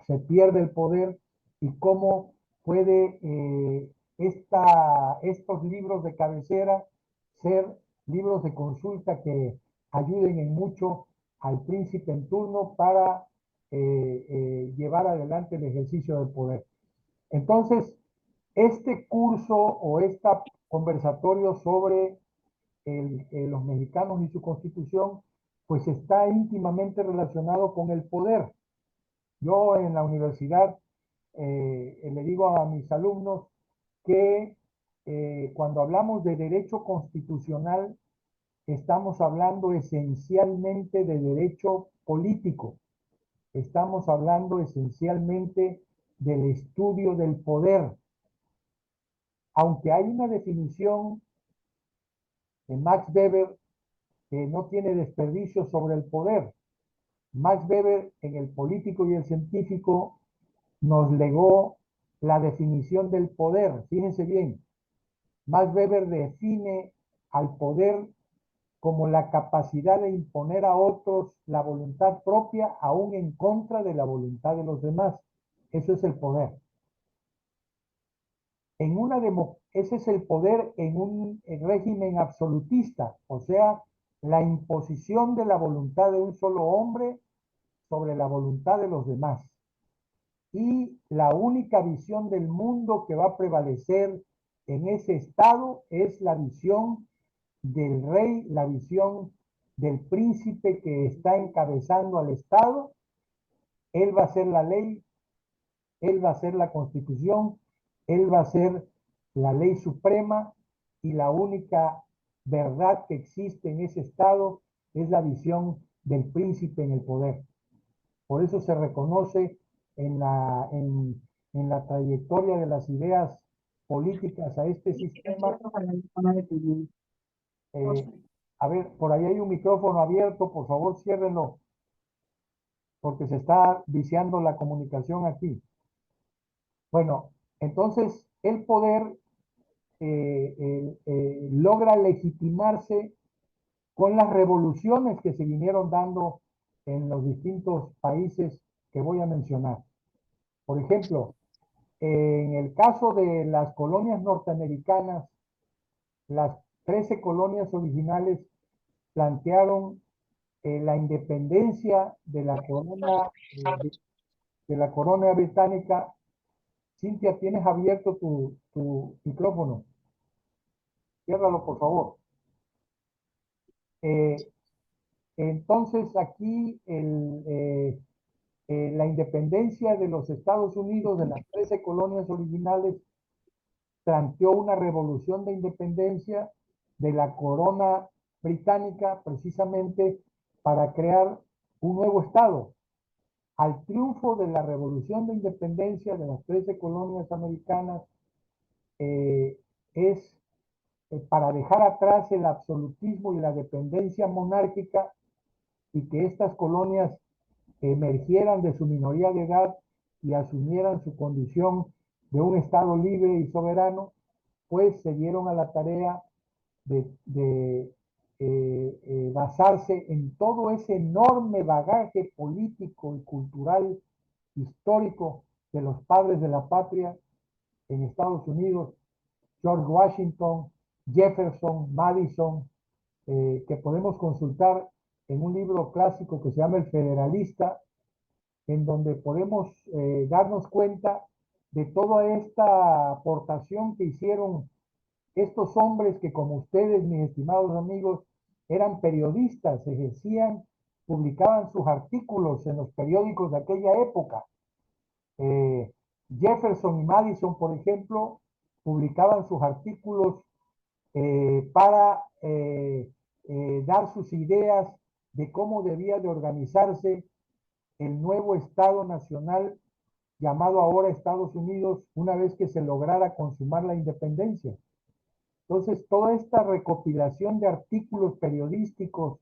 se pierde el poder y cómo puede estos libros de cabecera ser libros de consulta que ayuden en mucho al príncipe en turno para llevar adelante el ejercicio del poder. Entonces, este curso o este conversatorio sobre los mexicanos y su constitución, pues está íntimamente relacionado con el poder. Yo en la universidad le digo a mis alumnos que cuando hablamos de derecho constitucional, estamos hablando esencialmente de derecho político. estamos hablando esencialmente del estudio del poder. Aunque hay una definición de Max Weber que no tiene desperdicio sobre el poder. Max Weber, en El político y el científico, nos legó la definición del poder. Fíjense bien, Max Weber define al poder como la capacidad de imponer a otros la voluntad propia, aún en contra de la voluntad de los demás. Eso es el poder. Ese es el poder en un régimen absolutista, o sea, la imposición de la voluntad de un solo hombre sobre la voluntad de los demás. Y la única visión del mundo que va a prevalecer en ese estado es la visión del rey, la visión del príncipe que está encabezando al estado. Él va a ser la ley, él va a ser la constitución, él va a ser la ley suprema, y la única verdad que existe en ese estado es la visión del príncipe en el poder. Por eso se reconoce en la trayectoria de las ideas políticas a este sistema. A ver, por ahí hay un micrófono abierto, por favor ciérrenlo, porque se está viciando la comunicación aquí. Bueno, entonces el poder logra legitimarse con las revoluciones que se vinieron dando en los distintos países que voy a mencionar. Por ejemplo, en el caso de las colonias norteamericanas, las 13 colonias originales plantearon la independencia de la corona británica. Cintia, tienes abierto tu micrófono. Ciérralo, por favor. Entonces, aquí la independencia de los Estados Unidos, de las 13 colonias originales, planteó una revolución de independencia de la corona británica, precisamente para crear un nuevo estado. Al triunfo de la revolución de independencia de las 13 colonias americanas es para dejar atrás el absolutismo y la dependencia monárquica, y que estas colonias emergieran de su minoría de edad y asumieran su condición de un estado libre y soberano, pues se dieron a la tarea de basarse en todo ese enorme bagaje político y cultural histórico de los padres de la patria en Estados Unidos, George Washington, Jefferson, Madison, que podemos consultar en un libro clásico que se llama El Federalista, en donde podemos darnos cuenta de toda esta aportación que hicieron estos hombres que, como ustedes, mis estimados amigos, eran periodistas, ejercían, publicaban sus artículos en los periódicos de aquella época. Jefferson y Madison, por ejemplo, publicaban sus artículos para dar sus ideas de cómo debía de organizarse el nuevo Estado nacional llamado ahora Estados Unidos, una vez que se lograra consumar la independencia. Entonces, toda esta recopilación de artículos periodísticos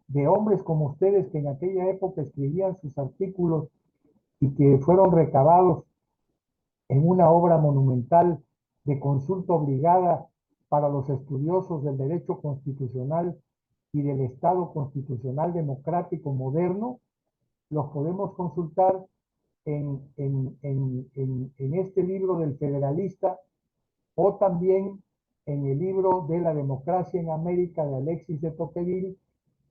de hombres como ustedes que en aquella época escribían sus artículos y que fueron recabados en una obra monumental de consulta obligada para los estudiosos del derecho constitucional y del Estado constitucional democrático moderno, los podemos consultar en este libro del Federalista, o también en el libro de La democracia en América de Alexis de Tocqueville,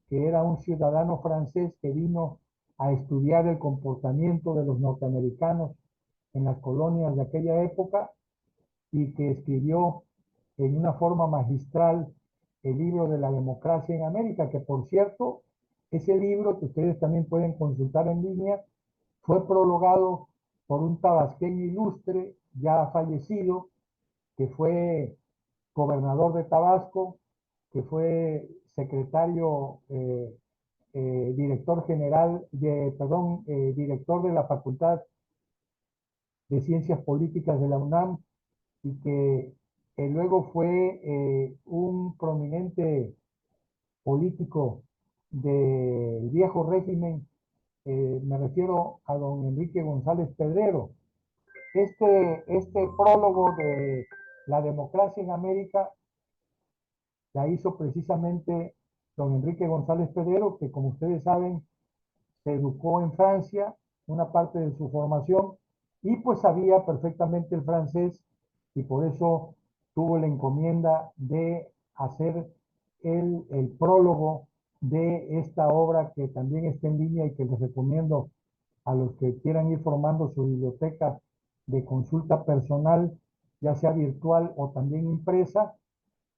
que era un ciudadano francés que vino a estudiar el comportamiento de los norteamericanos en las colonias de aquella época, y que escribió en una forma magistral el libro de La democracia en América, que por cierto, ese libro que ustedes también pueden consultar en línea, fue prologado por un tabasqueño ilustre ya fallecido, que fue gobernador de Tabasco, que fue secretario director de la Facultad de Ciencias Políticas de la UNAM y que luego fue un prominente político del viejo régimen. Me refiero a don Enrique González Pedrero. Este prólogo de la democracia en América la hizo precisamente don Enrique González Pedrero, que como ustedes saben, se educó en Francia, una parte de su formación, y pues sabía perfectamente el francés, y por eso tuvo la encomienda de hacer el prólogo de esta obra, que también está en línea y que les recomiendo a los que quieran ir formando su biblioteca de consulta personal, ya sea virtual o también impresa,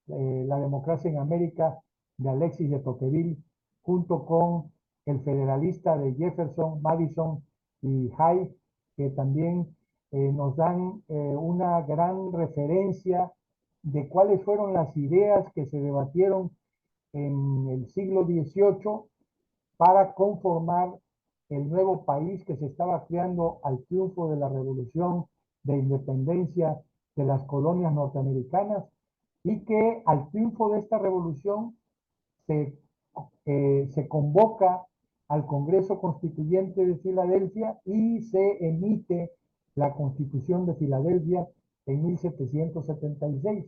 La democracia en América, de Alexis de Tocqueville, junto con El federalista de Jefferson, Madison y Hay, que también nos dan una gran referencia de cuáles fueron las ideas que se debatieron en el siglo XVIII para conformar el nuevo país que se estaba creando al triunfo de la revolución de independencia de las colonias norteamericanas, y que al triunfo de esta revolución se convoca al Congreso Constituyente de Filadelfia y se emite la Constitución de Filadelfia en 1776.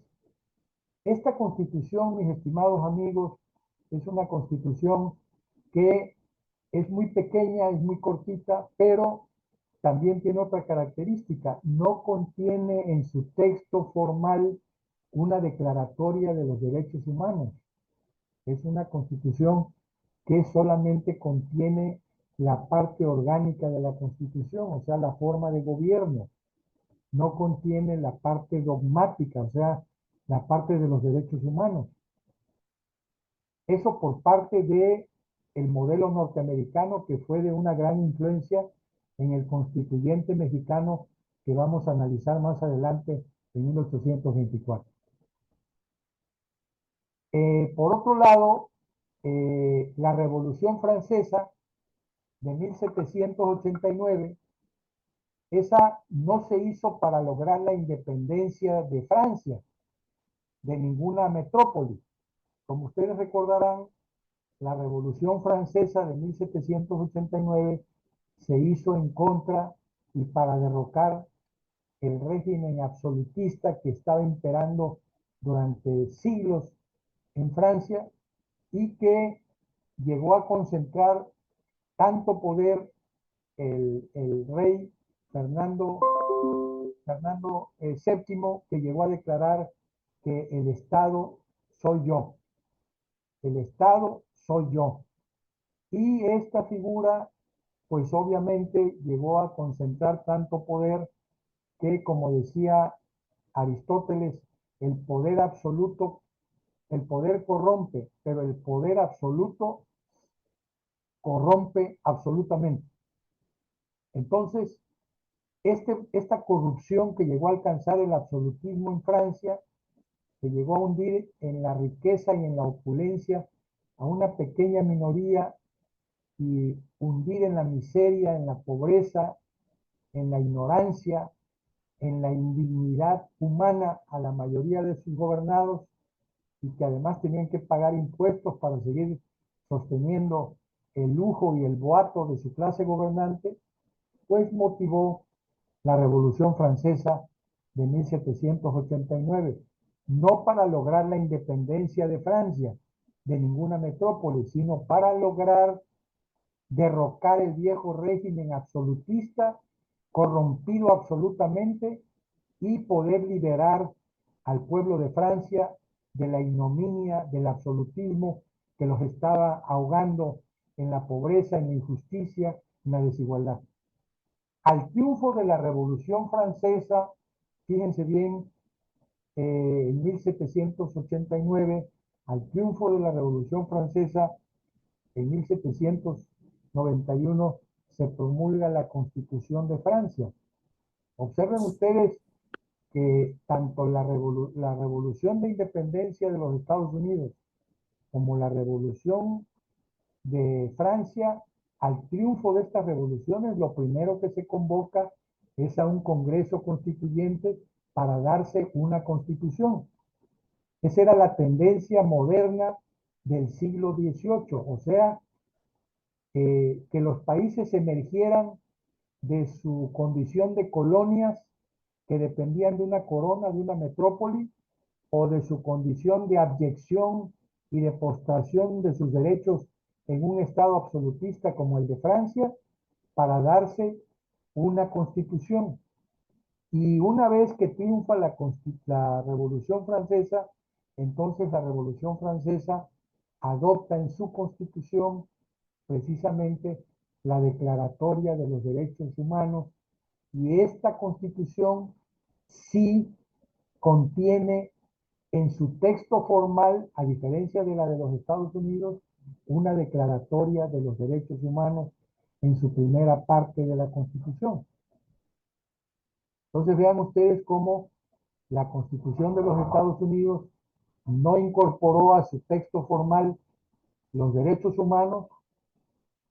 Esta Constitución, mis estimados amigos, es una Constitución que es muy pequeña, es muy cortita, pero también tiene otra característica: no contiene en su texto formal una declaratoria de los derechos humanos. Es una Constitución que solamente contiene la parte orgánica de la Constitución, o sea, la forma de gobierno. No contiene la parte dogmática, o sea, la parte de los derechos humanos. Eso por parte de el modelo norteamericano, que fue de una gran influencia en el constituyente mexicano que vamos a analizar más adelante en 1824. Por otro lado, la Revolución Francesa de 1789, esa no se hizo para lograr la independencia de Francia, de ninguna metrópoli. Como ustedes recordarán, la Revolución Francesa de 1789 se hizo en contra y para derrocar el régimen absolutista que estaba imperando durante siglos en Francia y que llegó a concentrar tanto poder el rey Fernando VII, que llegó a declarar que el Estado soy yo. El Estado soy yo. Y esta figura, pues obviamente llegó a concentrar tanto poder que, como decía Aristóteles, el poder absoluto, el poder corrompe, pero el poder absoluto corrompe absolutamente. Entonces, esta corrupción que llegó a alcanzar el absolutismo en Francia, que llegó a hundir en la riqueza y en la opulencia a una pequeña minoría y hundir en la miseria, en la pobreza, en la ignorancia, en la indignidad humana a la mayoría de sus gobernados, y que además tenían que pagar impuestos para seguir sosteniendo el lujo y el boato de su clase gobernante, pues motivó la Revolución Francesa de 1789, no para lograr la independencia de Francia, de ninguna metrópoli, sino para lograr derrocar el viejo régimen absolutista, corrompido absolutamente, y poder liberar al pueblo de Francia de la ignominia del absolutismo que los estaba ahogando en la pobreza, en la injusticia, en la desigualdad. Al triunfo de la Revolución Francesa, fíjense bien, en 1789, al triunfo de la Revolución Francesa, en 1791 se promulga la Constitución de Francia. Observen ustedes que tanto la revolución de independencia de los Estados Unidos como la revolución de Francia, al triunfo de estas revoluciones, lo primero que se convoca es a un congreso constituyente para darse una constitución. Esa era la tendencia moderna del siglo XVIII, o sea, que los países emergieran de su condición de colonias que dependían de una corona, de una metrópoli, o de su condición de abyección y de postración de sus derechos en un estado absolutista como el de Francia, para darse una constitución. Y una vez que triunfa la Revolución Francesa, entonces la Revolución Francesa adopta en su constitución precisamente la Declaratoria de los Derechos Humanos, y esta constitución sí contiene en su texto formal, a diferencia de la de los Estados Unidos, una declaratoria de los derechos humanos en su primera parte de la Constitución. Entonces vean ustedes cómo la Constitución de los Estados Unidos no incorporó a su texto formal los derechos humanos,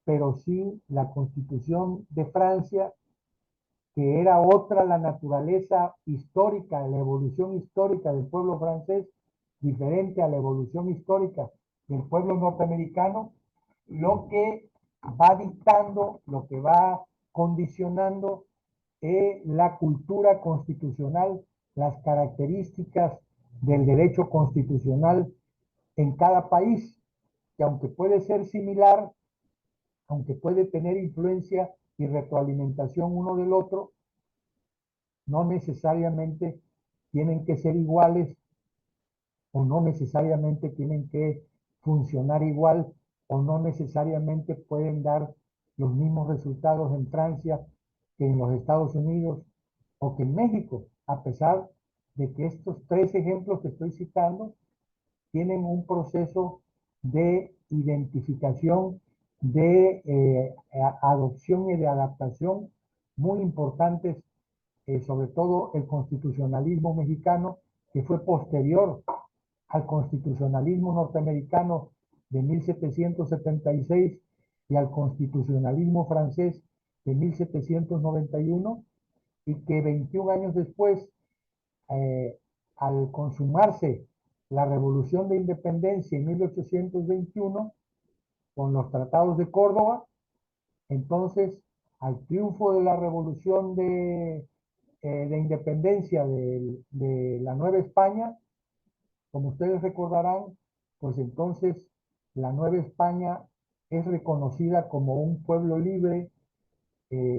pero sí la Constitución de Francia, que era otra la naturaleza histórica, la evolución histórica del pueblo francés, diferente a la evolución histórica del pueblo norteamericano, lo que va dictando, lo que va condicionando la cultura constitucional, las características del derecho constitucional en cada país, que aunque puede ser similar, aunque puede tener influencia y retroalimentación uno del otro, no necesariamente tienen que ser iguales, o no necesariamente tienen que funcionar igual, o no necesariamente pueden dar los mismos resultados en Francia que en los Estados Unidos o que en México, a pesar de que estos tres ejemplos que estoy citando tienen un proceso de identificación, de adopción y de adaptación muy importantes, sobre todo el constitucionalismo mexicano, que fue posterior al constitucionalismo norteamericano de 1776 y al constitucionalismo francés de 1791, y que 21 años después, al consumarse la Revolución de Independencia en 1821, con los tratados de Córdoba, entonces al triunfo de la Revolución de Independencia de la Nueva España, como ustedes recordarán, pues entonces la Nueva España es reconocida como un pueblo libre.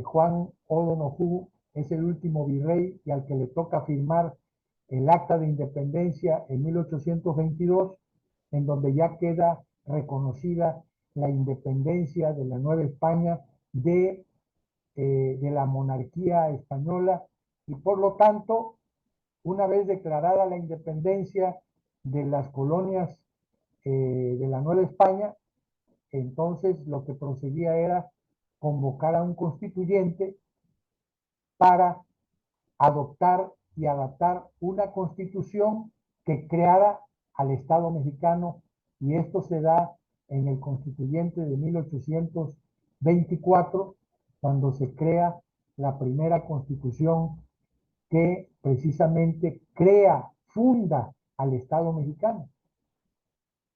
Juan O'Donoghue es el último virrey y al que le toca firmar el Acta de Independencia en 1822, en donde ya queda reconocida la independencia de la Nueva España de la monarquía española, y por lo tanto, una vez declarada la independencia de las colonias de la Nueva España, entonces lo que procedía era convocar a un constituyente para adoptar y adaptar una constitución que creara al Estado mexicano, y esto se da en el constituyente de 1824, cuando se crea la primera constitución que precisamente funda al Estado mexicano.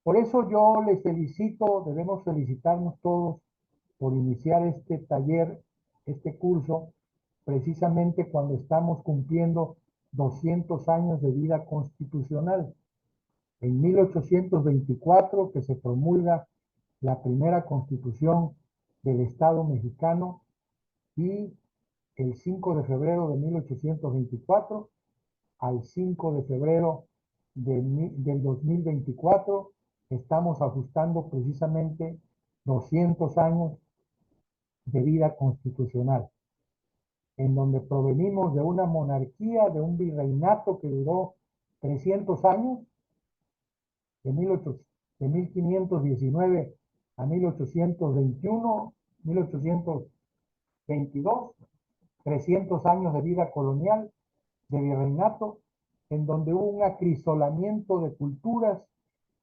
Por eso yo les felicito, debemos felicitarnos todos por iniciar este taller, este curso, precisamente cuando estamos cumpliendo 200 años de vida constitucional. En 1824, que se promulga la primera constitución del Estado mexicano, y el 5 de febrero de 1824 al 5 de febrero del 2024, estamos ajustando precisamente 200 años de vida constitucional, en donde provenimos de una monarquía, de un virreinato que duró 300 años, de 1519 a 1821, 1822, 300 años de vida colonial, de virreinato, en donde hubo un acrisolamiento de culturas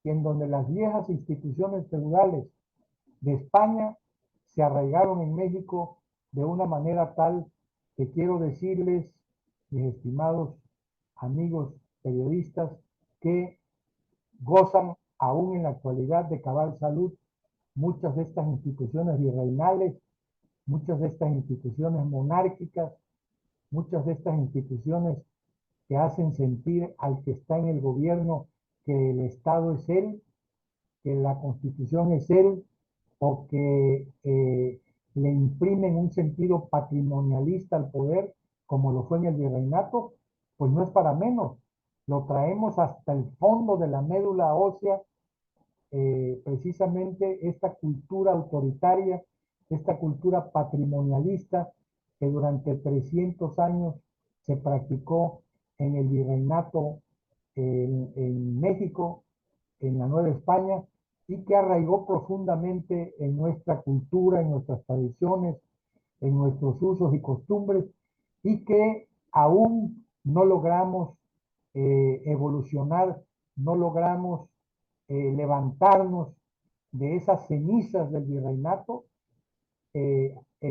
y en donde las viejas instituciones feudales de España se arraigaron en México de una manera tal que quiero decirles, mis estimados amigos periodistas, que gozan aún en la actualidad de cabal salud muchas de estas instituciones virreinales, muchas de estas instituciones monárquicas, muchas de estas instituciones que hacen sentir al que está en el gobierno que el Estado es él, que la Constitución es él, o que le imprimen un sentido patrimonialista al poder, como lo fue en el virreinato, pues no es para menos. Lo traemos hasta el fondo de la médula ósea, precisamente esta cultura autoritaria, esta cultura patrimonialista que durante 300 años se practicó en el virreinato en México, en la Nueva España, y que arraigó profundamente en nuestra cultura, en nuestras tradiciones, en nuestros usos y costumbres, y que aún no logramos evolucionar, no logramos levantarnos de esas cenizas del virreinato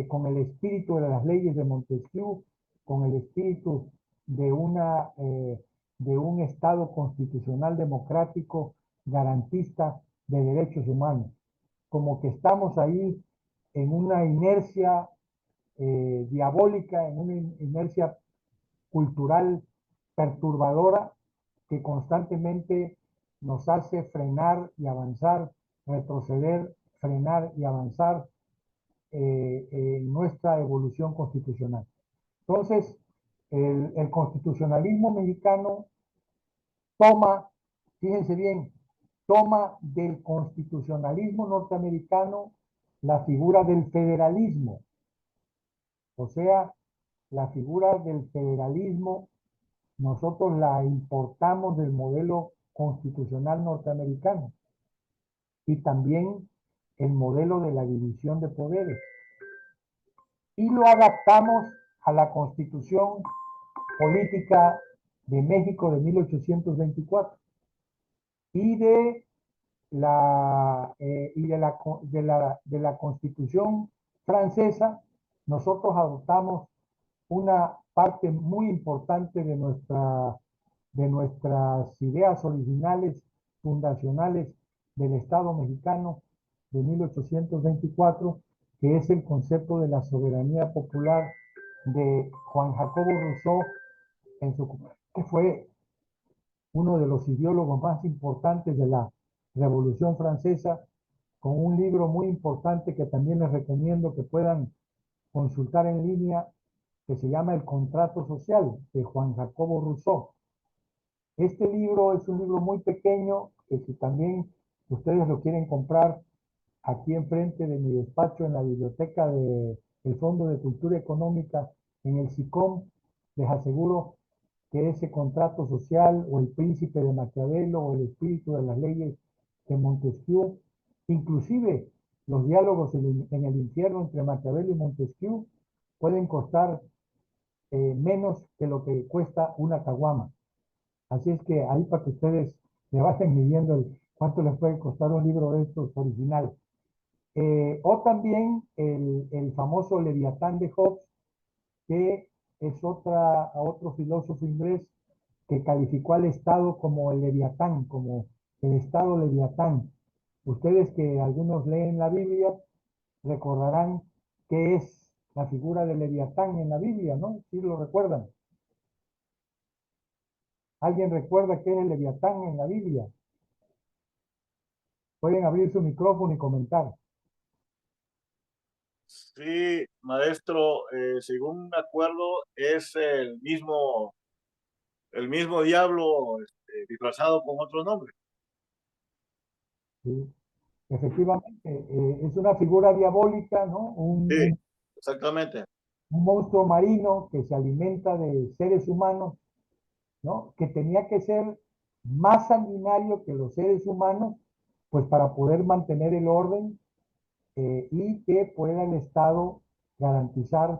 con el espíritu de las leyes de Montesquieu, con el espíritu de un Estado constitucional democrático garantista de derechos humanos. Como que estamos ahí en una inercia diabólica, en una inercia cultural perturbadora que constantemente nos hace frenar y avanzar, retroceder, frenar y avanzar en nuestra evolución constitucional. Entonces, el constitucionalismo mexicano toma, fíjense bien, toma del constitucionalismo norteamericano la figura del federalismo. O sea, la figura del federalismo nosotros la importamos del modelo constitucional norteamericano y también el modelo de la división de poderes. Y lo adaptamos a la Constitución Política de México de 1824 y de la Constitución francesa. Nosotros adoptamos una parte muy importante de nuestras ideas originales, fundacionales del Estado mexicano de 1824, que es el concepto de la soberanía popular de Juan Jacobo Rousseau, que fue uno de los ideólogos más importantes de la Revolución Francesa, con un libro muy importante que también les recomiendo que puedan consultar en línea, que se llama El Contrato Social, de Juan Jacobo Rousseau. Este libro es un libro muy pequeño, que si también ustedes lo quieren comprar aquí enfrente de mi despacho en la biblioteca del Fondo de Cultura Económica, en el SICOM, les aseguro que ese contrato social, o el príncipe de Maquiavelo, o el espíritu de las leyes de Montesquieu, inclusive los diálogos en el infierno entre Maquiavelo y Montesquieu, pueden costar menos que lo que cuesta una caguama. Así es que ahí para que ustedes le vayan midiendo cuánto les puede costar un libro de estos original. O también el famoso Leviatán de Hobbes, que es otro filósofo inglés que calificó al Estado como el Leviatán, como el Estado Leviatán. Ustedes que algunos leen la Biblia recordarán qué es la figura de Leviatán en la Biblia, ¿no? ¿Sí lo recuerdan? ¿Alguien recuerda qué es el Leviatán en la Biblia? Pueden abrir su micrófono y comentar. Sí, maestro, según me acuerdo, es el mismo diablo disfrazado con otro nombre. Sí, efectivamente, es una figura diabólica, ¿no? Sí, exactamente. Un monstruo marino que se alimenta de seres humanos, ¿no? Que tenía que ser más sanguinario que los seres humanos, pues para poder mantener el orden y que pueda el Estado garantizar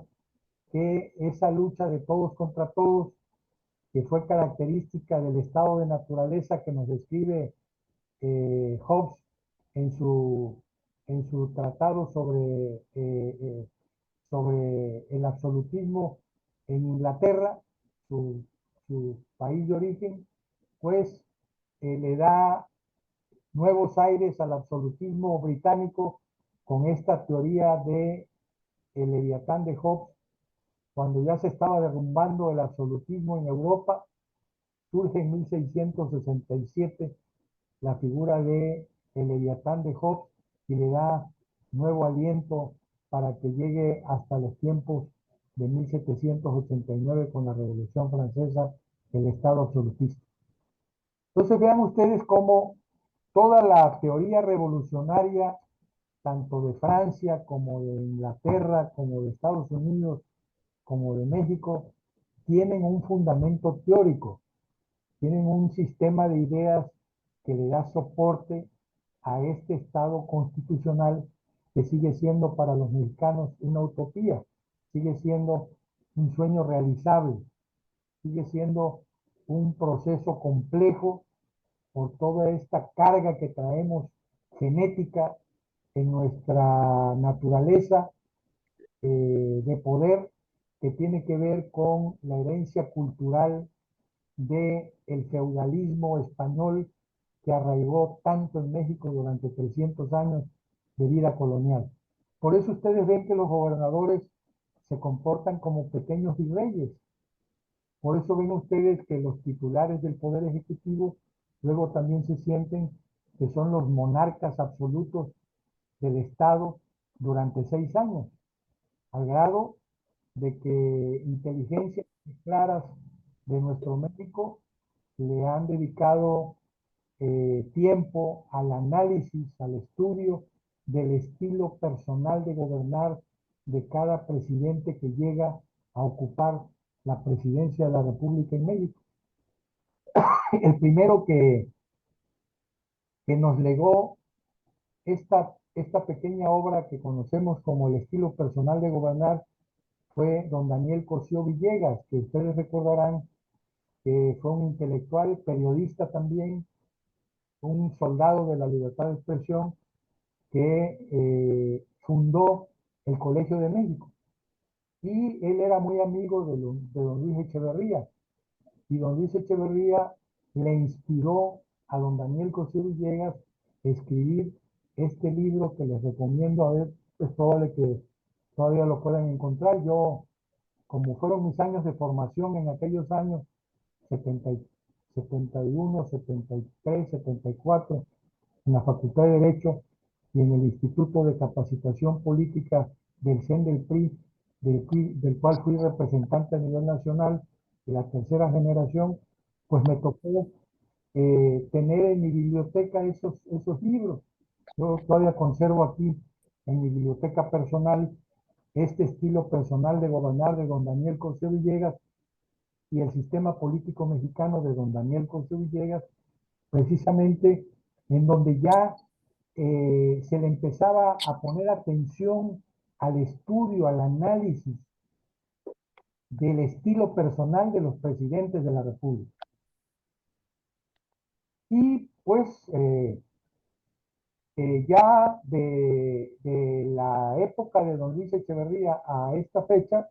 que esa lucha de todos contra todos, que fue característica del estado de naturaleza que nos describe Hobbes en su tratado sobre el absolutismo en Inglaterra, su país de origen, pues le da nuevos aires al absolutismo británico con esta teoría de el Leviatán de Hobbes. Cuando ya se estaba derrumbando el absolutismo en Europa, surge en 1667 la figura de el Leviatán de Hobbes y le da nuevo aliento para que llegue hasta los tiempos de 1789 con la Revolución Francesa, el Estado absolutista. Entonces vean ustedes cómo toda la teoría revolucionaria, tanto de Francia como de Inglaterra, como de Estados Unidos, como de México, tienen un fundamento teórico, tienen un sistema de ideas que le da soporte a este Estado constitucional que sigue siendo para los mexicanos una utopía, sigue siendo un sueño realizable, sigue siendo un proceso complejo por toda esta carga que traemos genética en nuestra naturaleza de poder que tiene que ver con la herencia cultural del feudalismo español que arraigó tanto en México durante 300 años de vida colonial. Por eso ustedes ven que los gobernadores se comportan como pequeños virreyes. Por eso ven ustedes que los titulares del Poder Ejecutivo luego también se sienten que son los monarcas absolutos del Estado durante 6 años, al grado de que inteligencias claras de nuestro México le han dedicado tiempo al análisis, al estudio del estilo personal de gobernar de cada presidente que llega a ocupar la presidencia de la República en México. El primero que nos legó esta pequeña obra que conocemos como el estilo personal de gobernar fue don Daniel Cosío Villegas, que ustedes recordarán que fue un intelectual, periodista también, un soldado de la libertad de expresión que fundó el Colegio de México. Y él era muy amigo de don Luis Echeverría. Y don Luis Echeverría le inspiró a don Daniel Cosío Villegas a escribir este libro que les recomiendo. A ver, es probable que todavía lo puedan encontrar. Yo, como fueron mis años de formación en aquellos años, 71, 73, 74, en la Facultad de Derecho y en el Instituto de Capacitación Política del CEN del PRI, del cual fui representante a nivel nacional de la tercera generación, pues me tocó tener en mi biblioteca esos libros. Yo todavía conservo aquí en mi biblioteca personal este estilo personal de gobernar de don Daniel Cosío Villegas y el sistema político mexicano de don Daniel Cosío Villegas, precisamente en donde ya se le empezaba a poner atención al estudio, al análisis del estilo personal de los presidentes de la República. Y pues ya de la época de don Luis Echeverría a esta fecha,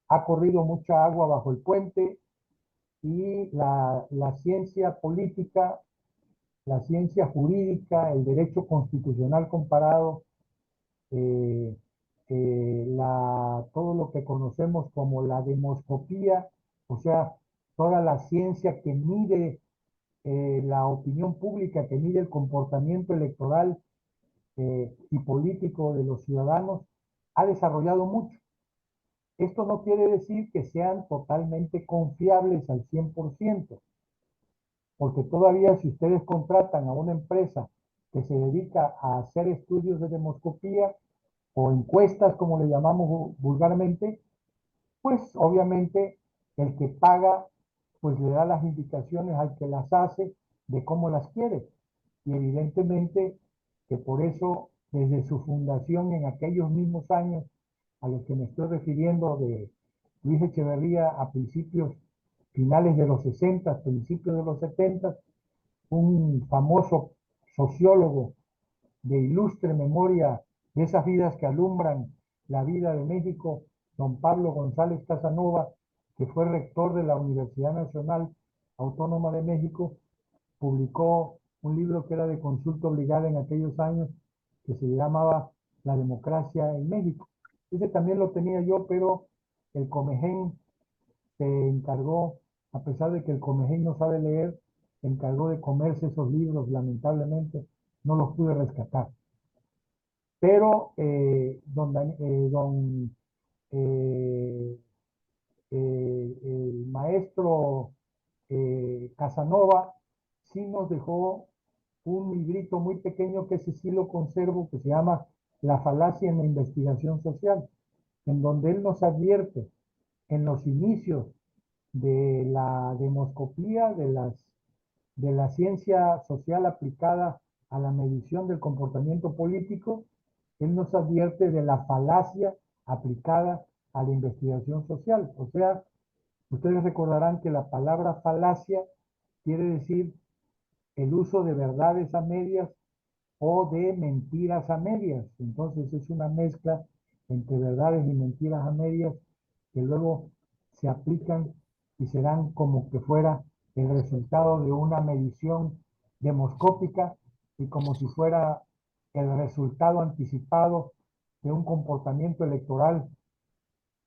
ha corrido mucha agua bajo el puente y la ciencia política, la ciencia jurídica, el derecho constitucional comparado, todo lo que conocemos como la demoscopía, o sea, toda la ciencia que mide la opinión pública, que mide el comportamiento electoral y político de los ciudadanos, ha desarrollado mucho. Esto no quiere decir que sean totalmente confiables al 100%, porque todavía si ustedes contratan a una empresa que se dedica a hacer estudios de demoscopía o encuestas, como le llamamos vulgarmente, pues obviamente el que paga pues le da las indicaciones al que las hace de cómo las quiere. Y evidentemente que por eso desde su fundación en aquellos mismos años a los que me estoy refiriendo de Luis Echeverría a finales de los 60, principios de los 70, un famoso sociólogo de ilustre memoria, de esas vidas que alumbran la vida de México, don Pablo González Casanova, que fue rector de la Universidad Nacional Autónoma de México, publicó un libro que era de consulta obligada en aquellos años, que se llamaba La democracia en México. Ese también lo tenía yo, pero el Comején se encargó, a pesar de que el Comején no sabe leer, se encargó de comerse esos libros, lamentablemente no los pude rescatar. Pero el maestro Casanova sí nos dejó un librito muy pequeño que ese sí lo conservo, que se llama La falacia en la investigación social, en donde él nos advierte en los inicios de la demoscopía, de la ciencia social aplicada a la medición del comportamiento político, él nos advierte de la falacia aplicada a la investigación social. O sea, ustedes recordarán que la palabra falacia quiere decir el uso de verdades a medias o de mentiras a medias. Entonces es una mezcla entre verdades y mentiras a medias que luego se aplican y se dan como que fuera el resultado de una medición demoscópica y como si fuera el resultado anticipado de un comportamiento electoral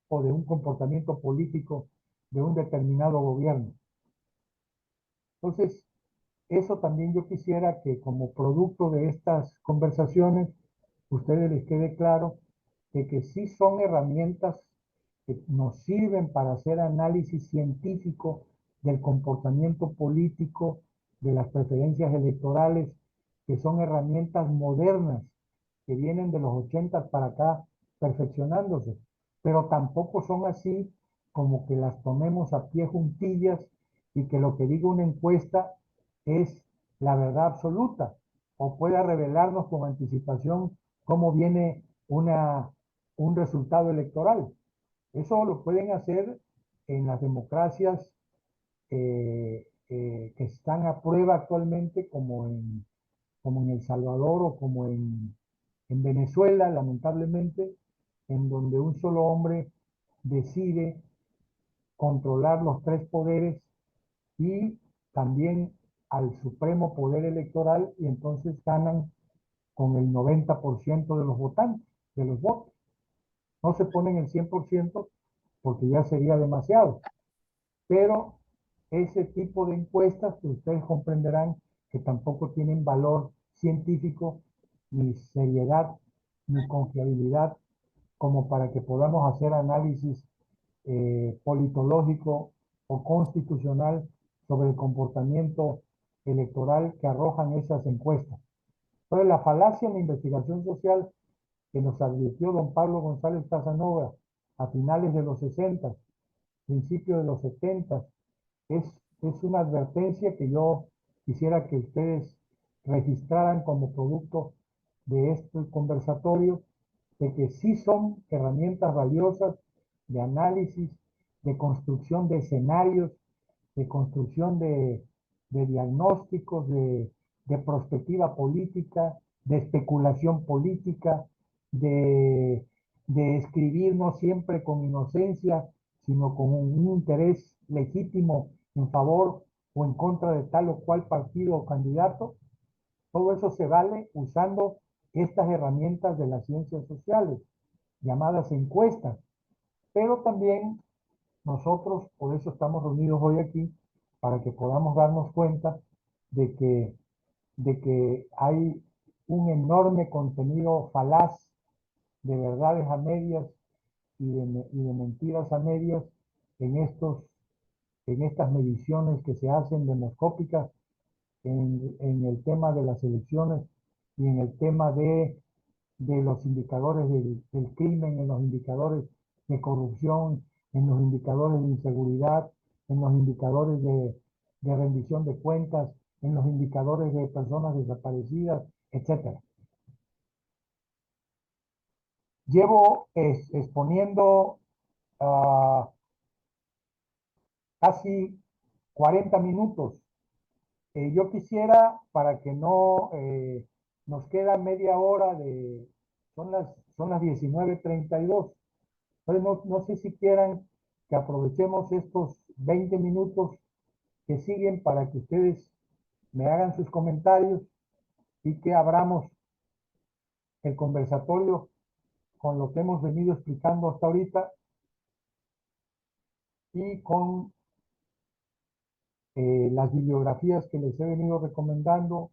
o de un comportamiento político de un determinado gobierno. Entonces, eso también yo quisiera que como producto de estas conversaciones, ustedes les quede claro de que sí son herramientas que nos sirven para hacer análisis científico del comportamiento político, de las preferencias electorales, que son herramientas modernas que vienen de los 80 para acá perfeccionándose, pero tampoco son así como que las tomemos a pie juntillas y que lo que diga una encuesta es la verdad absoluta o pueda revelarnos con anticipación cómo viene un resultado electoral. Eso lo pueden hacer en las democracias que están a prueba actualmente, como en El Salvador o como en Venezuela, lamentablemente, en donde un solo hombre decide controlar los tres poderes y también al supremo poder electoral, y entonces ganan con el 90% de los votantes, de los votos. No se ponen el 100% porque ya sería demasiado, pero ese tipo de encuestas que ustedes comprenderán que tampoco tienen valor científico, ni seriedad, ni confiabilidad, como para que podamos hacer análisis politológico o constitucional sobre el comportamiento electoral que arrojan esas encuestas. Entonces, la falacia en la investigación social que nos advirtió don Pablo González Casanova a finales de los 60, principios de los 70, es una advertencia que yo quisiera que ustedes registraran como producto de este conversatorio, de que sí son herramientas valiosas de análisis, de construcción de escenarios, de construcción de diagnósticos, de perspectiva política, de especulación política, de escribir no siempre con inocencia, sino con un interés legítimo en favor o en contra de tal o cual partido o candidato. Todo eso se vale usando estas herramientas de las ciencias sociales, llamadas encuestas. Pero también nosotros, por eso estamos reunidos hoy aquí, para que podamos darnos cuenta de que hay un enorme contenido falaz de verdades a medias y de mentiras a medias en estas mediciones que se hacen demoscópicas en el tema de las elecciones y en el tema de los indicadores del crimen, en los indicadores de corrupción, en los indicadores de inseguridad, en los indicadores de rendición de cuentas, en los indicadores de personas desaparecidas, etc. Llevo exponiendo casi 40 minutos. Yo quisiera, para que no nos queda media hora son las 19:32. Entonces no sé si quieran que aprovechemos estos 20 minutos que siguen para que ustedes me hagan sus comentarios y que abramos el conversatorio con lo que hemos venido explicando hasta ahorita y con las bibliografías que les he venido recomendando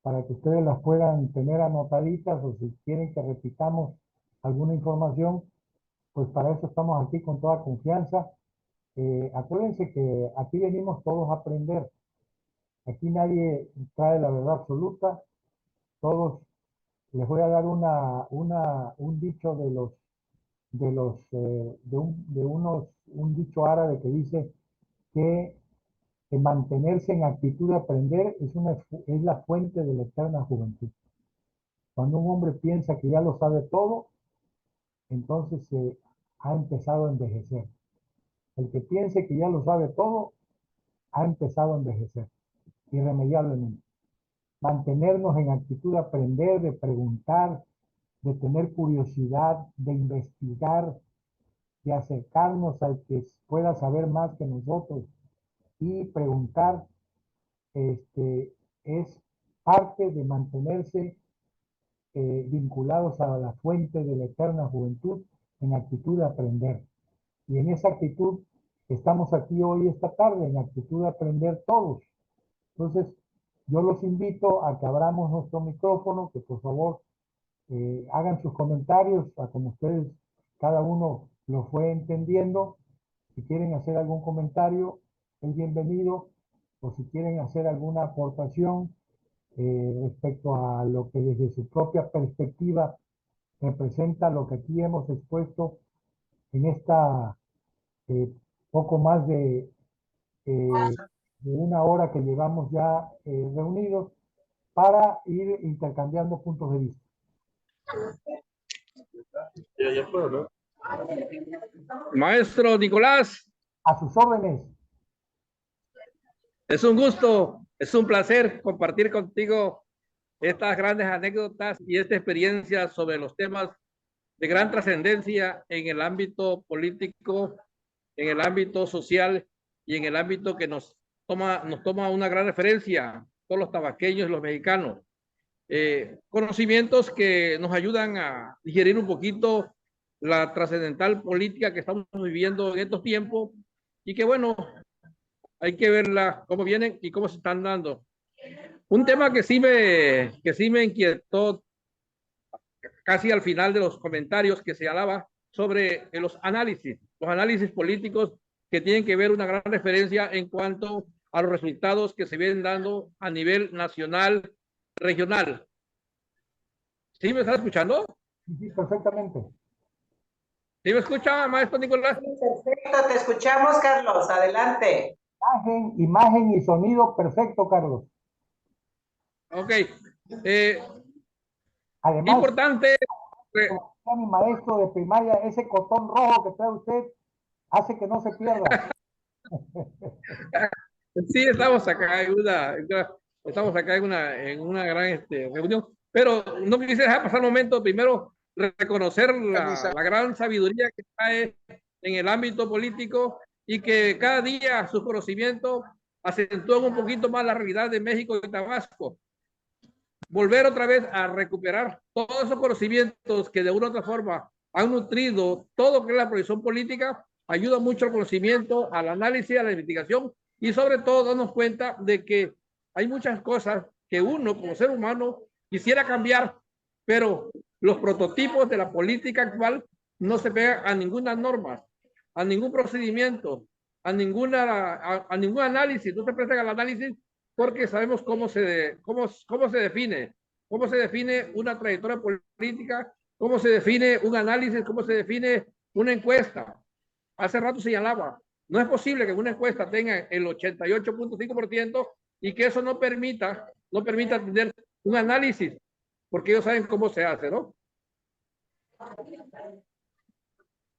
para que ustedes las puedan tener anotaditas, o si quieren que repitamos alguna información, pues para eso estamos aquí con toda confianza. Acuérdense que aquí venimos todos a aprender. Aquí nadie trae la verdad absoluta. Todos les voy a dar un dicho un dicho árabe que dice que mantenerse en actitud de aprender es la fuente de la eterna juventud. Cuando un hombre piensa que ya lo sabe todo, entonces ha empezado a envejecer. El que piense que ya lo sabe todo, ha empezado a envejecer, irremediablemente. Mantenernos en actitud de aprender, de preguntar, de tener curiosidad, de investigar, de acercarnos al que pueda saber más que nosotros y preguntar, es parte de mantenerse vinculados a la fuente de la eterna juventud en actitud de aprender. Y en esa actitud estamos aquí hoy, esta tarde, en actitud de aprender todos. Entonces, yo los invito a que abramos nuestro micrófono, que por favor hagan sus comentarios a como ustedes, cada uno lo fue entendiendo. Si quieren hacer algún comentario, es bienvenido, o si quieren hacer alguna aportación respecto a lo que desde su propia perspectiva representa lo que aquí hemos expuesto en esta poco más de una hora que llevamos ya reunidos para ir intercambiando puntos de vista. Ya puedo, ¿no? Maestro Nicolás. A sus órdenes. Es un gusto, es un placer compartir contigo estas grandes anécdotas y esta experiencia sobre los temas de gran trascendencia en el ámbito político, en el ámbito social y en el ámbito que nos toma una gran referencia, todos los tabasqueños y los mexicanos. Conocimientos que nos ayudan a digerir un poquito la trascendental política que estamos viviendo en estos tiempos y que bueno, hay que verla cómo vienen y cómo se están dando. Un tema que sí me inquietó casi al final de los comentarios, que se hablaba sobre los análisis políticos que tienen que ver una gran referencia en cuanto a los resultados que se vienen dando a nivel nacional, regional. ¿Sí me estás escuchando? Sí, perfectamente. ¿Sí me escucha, maestro Nicolás? Perfecto, te escuchamos, Carlos. Adelante. Imagen y sonido, perfecto, Carlos. Ok. Además, importante. Mi maestro de primaria, ese cotón rojo que trae usted hace que no se pierda. Sí, estamos acá en una gran reunión, pero no quisiera dejar pasar un momento, primero reconocer la gran sabiduría que trae en el ámbito político y que cada día sus conocimientos acentúan un poquito más la realidad de México y Tabasco. Volver otra vez a recuperar todos esos conocimientos que de una u otra forma han nutrido todo lo que es la proyección política, ayuda mucho al conocimiento, al análisis, a la investigación y sobre todo darnos cuenta de que hay muchas cosas que uno como ser humano quisiera cambiar, pero los prototipos de la política actual no se pegan a ninguna norma, a ningún procedimiento, a ningún análisis, no se prestan al análisis porque sabemos cómo se define una trayectoria política, cómo se define un análisis, cómo se define una encuesta. Hace rato señalaba, no es posible que una encuesta tenga el 88.5% y que eso no permita tener un análisis, porque ellos saben cómo se hace, ¿no?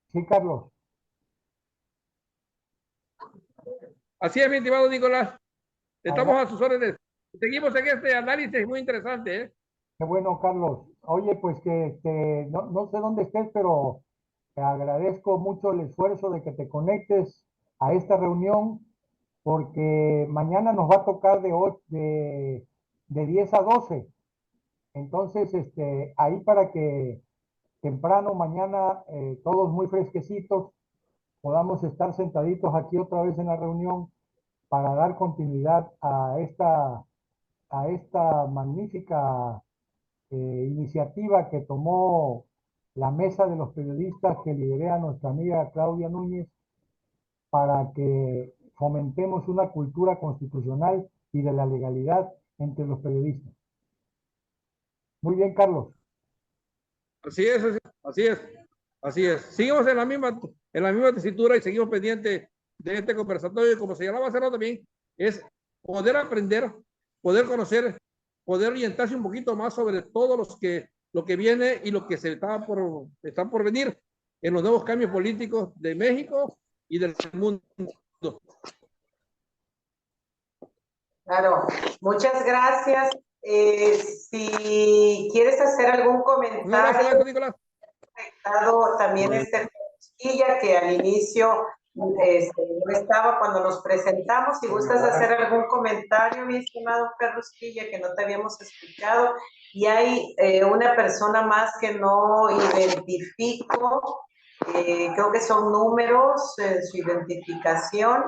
Sí, Carlos. Así es, mi estimado Nicolás. Estamos a sus órdenes. Seguimos en este análisis muy interesante, ¿eh? Qué bueno, Carlos. Oye, pues que no sé dónde estés, pero te agradezco mucho el esfuerzo de que te conectes a esta reunión, porque mañana nos va a tocar de 10 a 12. Entonces, ahí para que temprano mañana, todos muy fresquecitos, podamos estar sentaditos aquí otra vez en la reunión para dar continuidad a esta magnífica iniciativa que tomó la mesa de los periodistas que lidera nuestra amiga Claudia Núñez para que fomentemos una cultura constitucional y de la legalidad entre los periodistas. Muy bien, Carlos. Así es, así es, así es. Seguimos en la misma tesitura y seguimos pendientes de este conversatorio. Como señalaba hace rato también, es poder aprender, poder conocer, poder orientarse un poquito más sobre todo lo que viene y lo que está por venir en los nuevos cambios políticos de México y del mundo. Claro, muchas gracias. Si quieres hacer algún comentario, Nicolás. También Cosquilla, que al inicio no estaba cuando nos presentamos. Si gustas hacer algún comentario, mi estimado Ferrusquilla, que no te habíamos escuchado. Y hay una persona más que no identifico. Creo que son números en su identificación.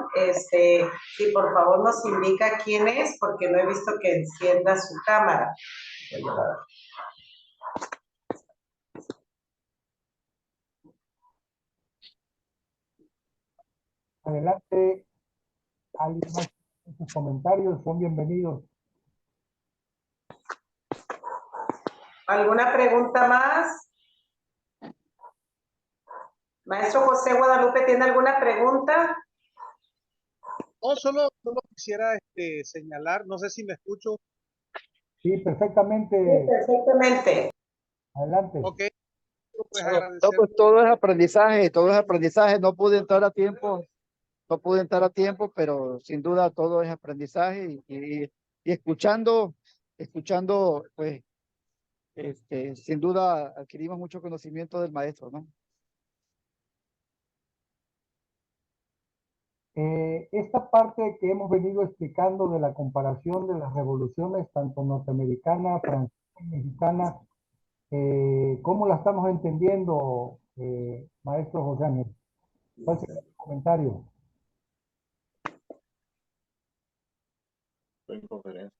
Si por favor nos indica quién es, porque no he visto que encienda su cámara. Adelante, alguien más, sus comentarios son bienvenidos. ¿Alguna pregunta más? Maestro José Guadalupe, ¿tiene alguna pregunta? No, solo quisiera señalar, no sé si me escucho. Sí, perfectamente. Sí, perfectamente. Adelante. Ok. Pues pues todo es aprendizaje, no pude entrar a tiempo, pero sin duda todo es aprendizaje y escuchando, pues, sin duda adquirimos mucho conocimiento del maestro, ¿no? Esta parte que hemos venido explicando de la comparación de las revoluciones, tanto norteamericana, francesa y mexicana, ¿cómo la estamos entendiendo, maestro José Ángel? ¿Cuál sería el comentario? En conferencia.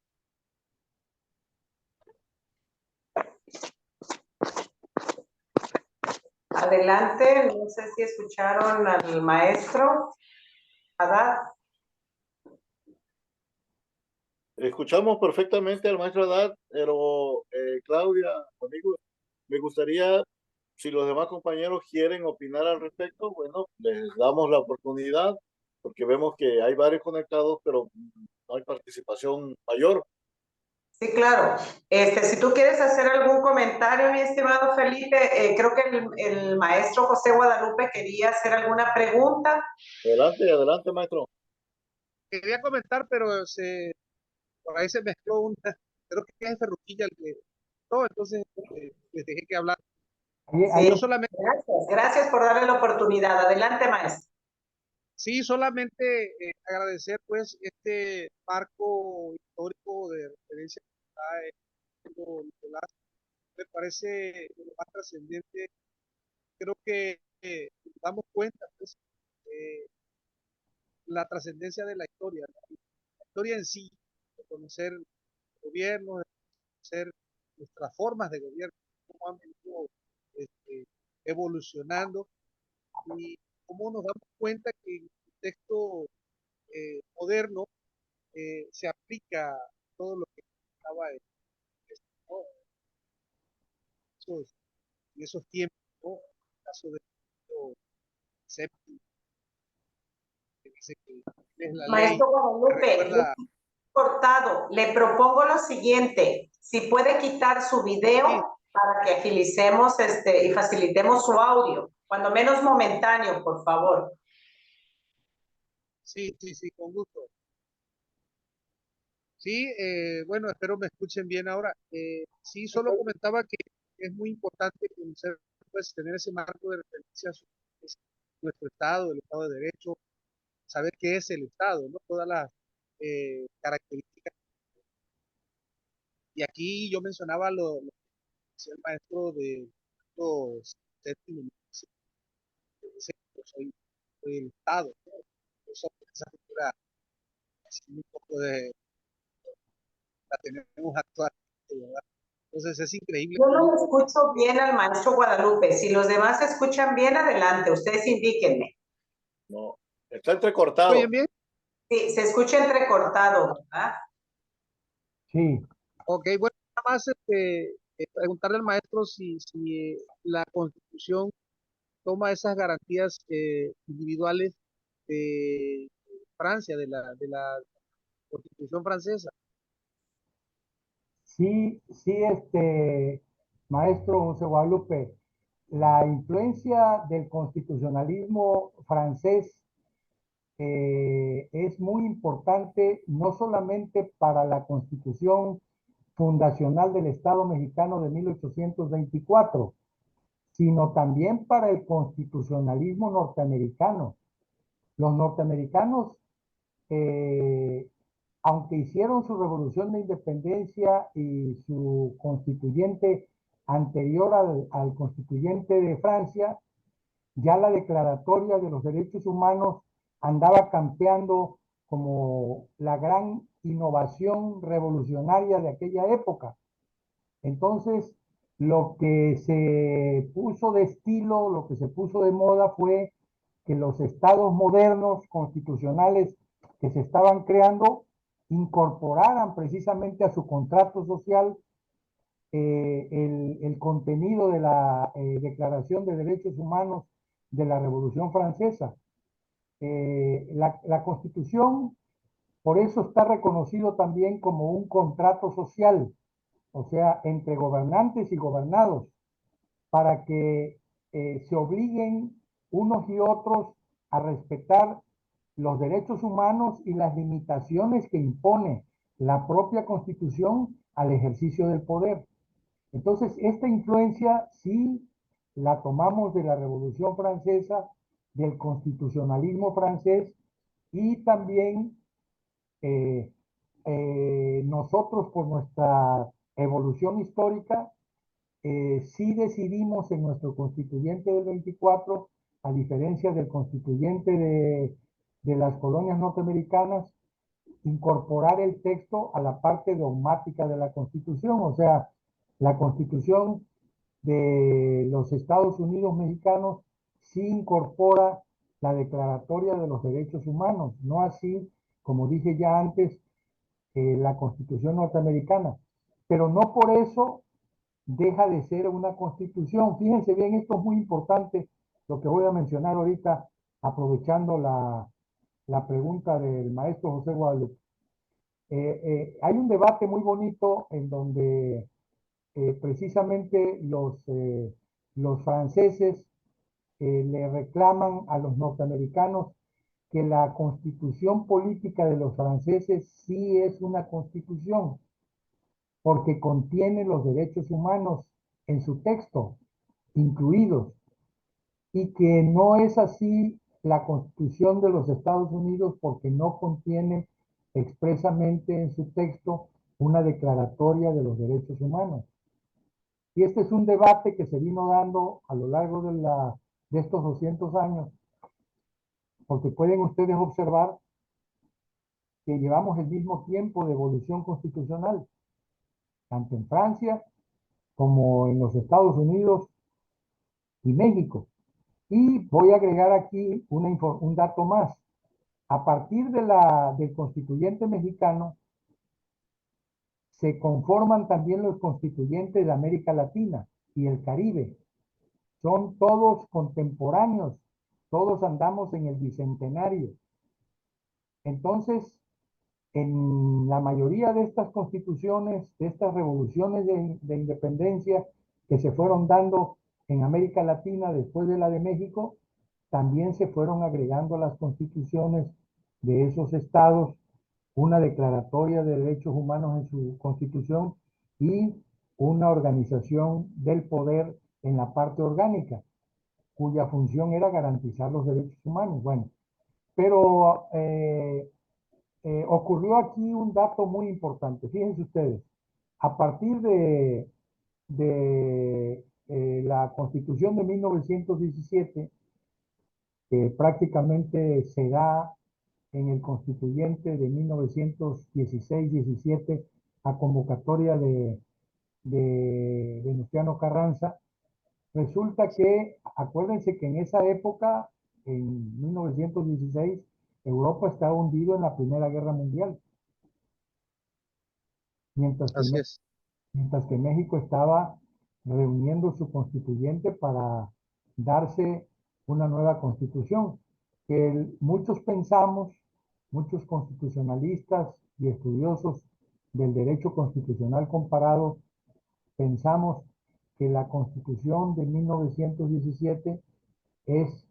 Adelante, no sé si escucharon al maestro. Haddad. Escuchamos perfectamente al maestro Haddad, pero Claudia, amigos, me gustaría, si los demás compañeros quieren opinar al respecto, bueno, les damos la oportunidad, porque vemos que hay varios conectados, pero no hay participación mayor. Sí, claro. Si tú quieres hacer algún comentario, mi estimado Felipe, creo que el maestro José Guadalupe quería hacer alguna pregunta. Adelante, maestro. Quería comentar, pero por ahí se mezcló creo que es Ferruquilla el que no, entonces les dejé que hablar. Sí, solamente, gracias por darle la oportunidad. Adelante, maestro. Sí, solamente agradecer pues este marco histórico de referencia que está en Nicolás. Me parece más trascendente. Creo que damos cuenta pues la trascendencia de la historia en sí, de conocer el gobierno, de conocer nuestras formas de gobierno, cómo han venido evolucionando y cómo nos damos cuenta que en el contexto moderno se aplica todo lo que estaba en esos tiempos, ¿no? En el caso de séptimo, que dice que es la Maestro Guadalupe, ley, cortado. Le propongo lo siguiente: si puede quitar su video para que agilicemos y facilitemos su audio, cuando menos momentáneo, por favor. Sí, con gusto. Sí, bueno, espero me escuchen bien ahora. Sí, solo comentaba que es muy importante conocer, pues, tener ese marco de referencia sobre nuestro Estado, el Estado de Derecho, saber qué es el Estado, ¿no? Todas las características. Y aquí yo mencionaba lo que decía el maestro de los séptimo, dice que yo soy el Estado, ¿no? Eso, esa figura, así un poco de, la tenemos actualmente, ¿verdad? Entonces es increíble. Yo no me escucho bien al maestro Guadalupe. Si los demás se escuchan bien, adelante. Ustedes indíquenme. No, está entrecortado. ¿Oyen bien? Sí, se escucha entrecortado, ¿verdad? Sí. Ok, bueno, nada más preguntarle al maestro si la Constitución toma esas garantías individuales de Francia, de la Constitución francesa. Sí, sí, maestro José Guadalupe, la influencia del constitucionalismo francés es muy importante, no solamente para la Constitución fundacional del Estado mexicano de 1824, sino también para el constitucionalismo norteamericano. Los norteamericanos, eh, aunque hicieron su revolución de independencia y su constituyente anterior al constituyente de Francia, ya la declaratoria de los derechos humanos andaba campeando como la gran innovación revolucionaria de aquella época. Entonces, lo que se puso de estilo, lo que se puso de moda fue que los estados modernos constitucionales que se estaban creando incorporaran precisamente a su contrato social el contenido de la Declaración de Derechos Humanos de la Revolución Francesa. La Constitución, por eso está reconocido también como un contrato social, o sea, entre gobernantes y gobernados, para que se obliguen unos y otros a respetar los derechos humanos y las limitaciones que impone la propia Constitución al ejercicio del poder. Entonces, esta influencia sí la tomamos de la Revolución Francesa, del constitucionalismo francés y también nosotros por nuestra evolución histórica sí decidimos en nuestro constituyente del 24, a diferencia del constituyente de las colonias norteamericanas, incorporar el texto a la parte dogmática de la Constitución, o sea, la Constitución de los Estados Unidos mexicanos sí incorpora la Declaratoria de los Derechos Humanos, no así, como dije ya antes, la Constitución norteamericana. Pero no por eso deja de ser una constitución. Fíjense bien, esto es muy importante, lo que voy a mencionar ahorita, aprovechando la pregunta del maestro José Guadalupe. Hay un debate muy bonito en donde precisamente los franceses le reclaman a los norteamericanos que la constitución política de los franceses sí es una constitución, porque contiene los derechos humanos en su texto, incluidos, y que no es así la Constitución de los Estados Unidos porque no contiene expresamente en su texto una declaratoria de los derechos humanos. Y este es un debate que se vino dando a lo largo de estos 200 años, porque pueden ustedes observar que llevamos el mismo tiempo de evolución constitucional, tanto en Francia como en los Estados Unidos y México. Y voy a agregar aquí un dato más. A partir del constituyente mexicano, se conforman también los constituyentes de América Latina y el Caribe. Son todos contemporáneos, todos andamos en el bicentenario. Entonces, en la mayoría de estas constituciones, de estas revoluciones de independencia que se fueron dando en América Latina después de la de México, también se fueron agregando las constituciones de esos estados una declaratoria de derechos humanos en su constitución y una organización del poder en la parte orgánica, cuya función era garantizar los derechos humanos. Bueno, pero ocurrió aquí un dato muy importante. Fíjense ustedes, a partir de la Constitución de 1917, que prácticamente se da en el constituyente de 1916-17 a convocatoria de Venustiano Carranza, resulta que, acuérdense que en esa época, en 1916, Europa estaba hundido en la Primera Guerra Mundial, mientras que, Así es. mientras que México estaba reuniendo su constituyente para darse una nueva constitución, que muchos pensamos, muchos constitucionalistas y estudiosos del derecho constitucional comparado, pensamos que la constitución de 1917 es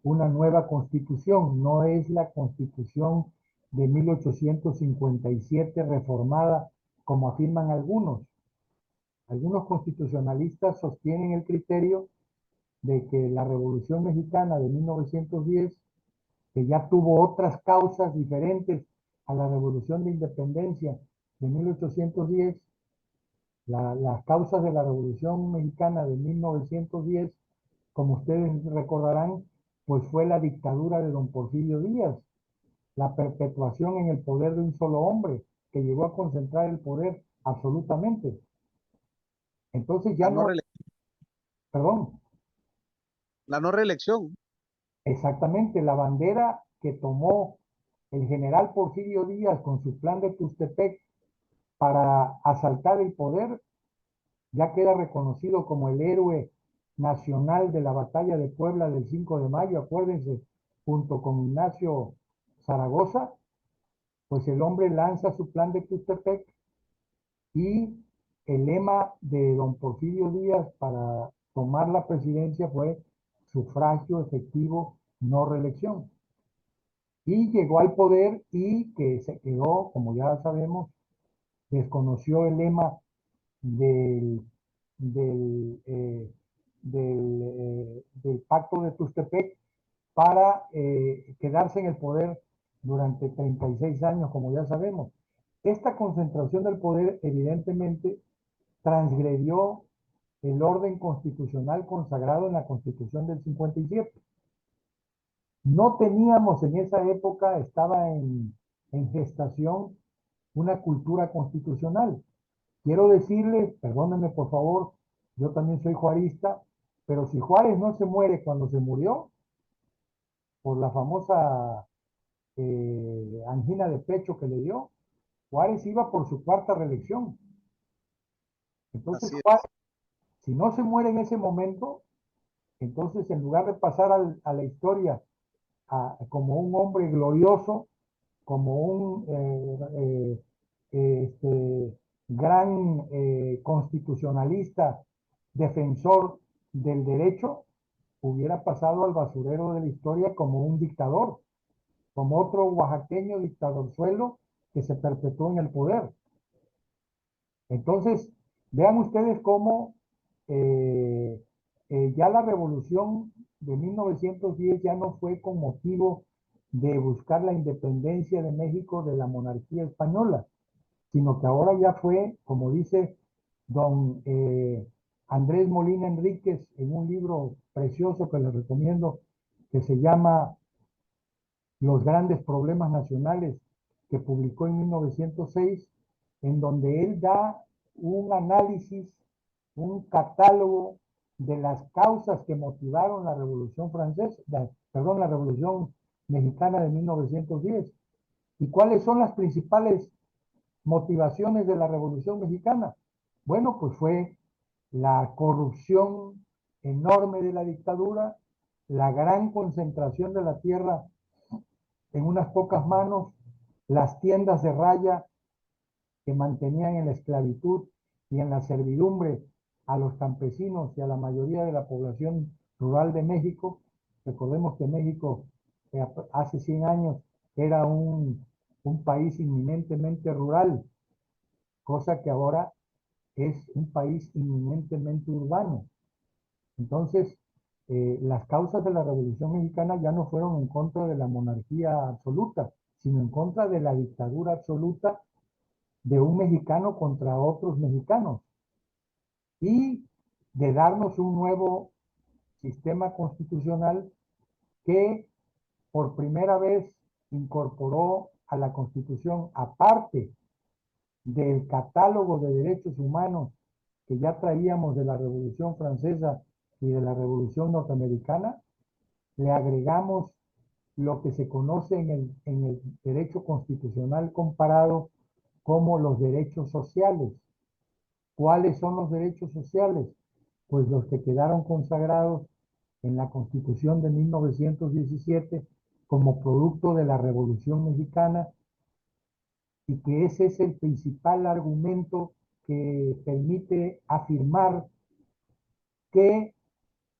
una nueva constitución, no es la constitución de 1857 reformada como afirman algunos. Algunos constitucionalistas sostienen el criterio de que la Revolución Mexicana de 1910, que ya tuvo otras causas diferentes a la Revolución de Independencia de 1810, las causas de la Revolución Mexicana de 1910, como ustedes recordarán, pues fue la dictadura de don Porfirio Díaz, la perpetuación en el poder de un solo hombre, que llegó a concentrar el poder absolutamente. Entonces ya no, perdón. La no reelección. Exactamente, la bandera que tomó el general Porfirio Díaz con su plan de Tustepec para asaltar el poder, ya queda reconocido como el héroe nacional de la batalla de Puebla del 5 de mayo, acuérdense, junto con Ignacio Zaragoza, pues el hombre lanza su plan de Tustepec y el lema de don Porfirio Díaz para tomar la presidencia fue sufragio efectivo, no reelección. Y llegó al poder y que se quedó, como ya sabemos, desconoció el lema del, del pacto de Tustepec para quedarse en el poder durante 36 años, como ya sabemos. Esta concentración del poder evidentemente transgredió el orden constitucional consagrado en la Constitución del 57. No teníamos en esa época, estaba en gestación una cultura constitucional. Quiero decirles, perdónenme por favor, yo también soy juarista, pero si Juárez no se muere cuando se murió, por la famosa angina de pecho que le dio, Juárez iba por su cuarta reelección. Entonces, Juárez, si no se muere en ese momento, entonces en lugar de pasar a la historia como un hombre glorioso, como un gran constitucionalista, defensor del derecho, hubiera pasado al basurero de la historia como un dictador, como otro oaxaqueño dictadorzuelo que se perpetuó en el poder. Entonces, vean ustedes cómo ya la revolución de 1910 ya no fue con motivo de buscar la independencia de México de la monarquía española, sino que ahora ya fue, como dice don Andrés Molina Enríquez en un libro precioso que les recomiendo, que se llama Los grandes problemas nacionales, que publicó en 1906, en donde él da un análisis, un catálogo de las causas que motivaron la Revolución Francesa, perdón, la Revolución Mexicana de 1910. ¿Y cuáles son las principales motivaciones de la Revolución Mexicana? Bueno, pues fue la corrupción enorme de la dictadura, la gran concentración de la tierra en unas pocas manos, las tiendas de raya que mantenían en la esclavitud y en la servidumbre a los campesinos y a la mayoría de la población rural de México. Recordemos que México hace 100 años era un país inminentemente rural, cosa que ahora es un país inminentemente urbano. Entonces, las causas de la Revolución Mexicana ya no fueron en contra de la monarquía absoluta, sino en contra de la dictadura absoluta de un mexicano contra otros mexicanos y de darnos un nuevo sistema constitucional que por primera vez incorporó a la Constitución, aparte del catálogo de derechos humanos que ya traíamos de la Revolución Francesa y de la Revolución Norteamericana, le agregamos lo que se conoce en el derecho constitucional comparado como los derechos sociales. ¿Cuáles son los derechos sociales? Pues los que quedaron consagrados en la Constitución de 1917 como producto de la Revolución Mexicana, y que ese es el principal argumento que permite afirmar que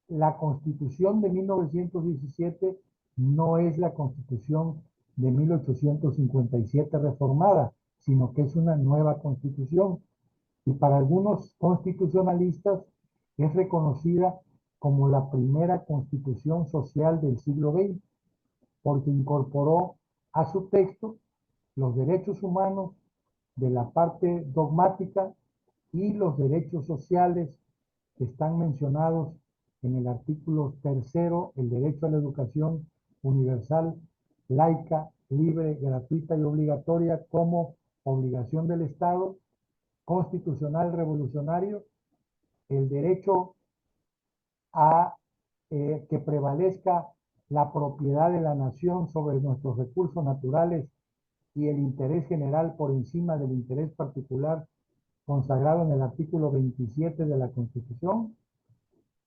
la Constitución de 1917 no es la Constitución de 1857 reformada, sino que es una nueva Constitución. Y para algunos constitucionalistas es reconocida como la primera Constitución social del siglo XX, porque incorporó a su texto los derechos humanos de la parte dogmática y los derechos sociales que están mencionados en el artículo tercero, el derecho a la educación universal, laica, libre, gratuita y obligatoria como obligación del Estado, constitucional revolucionario, el derecho a que prevalezca la propiedad de la nación sobre nuestros recursos naturales y el interés general por encima del interés particular consagrado en el artículo 27 de la Constitución,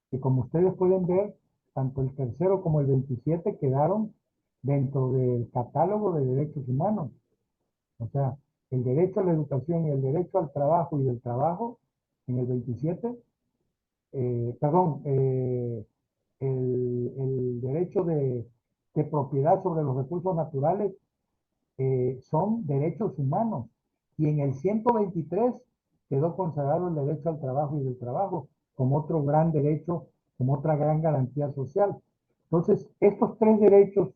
que como ustedes pueden ver, tanto el tercero como el 27 quedaron dentro del catálogo de derechos humanos. O sea, el derecho a la educación y el derecho al trabajo y del trabajo en el 27, el derecho de propiedad sobre los recursos naturales son derechos humanos. Y en el 123 quedó consagrado el derecho al trabajo y del trabajo como otro gran derecho, como otra gran garantía social. Entonces, estos tres derechos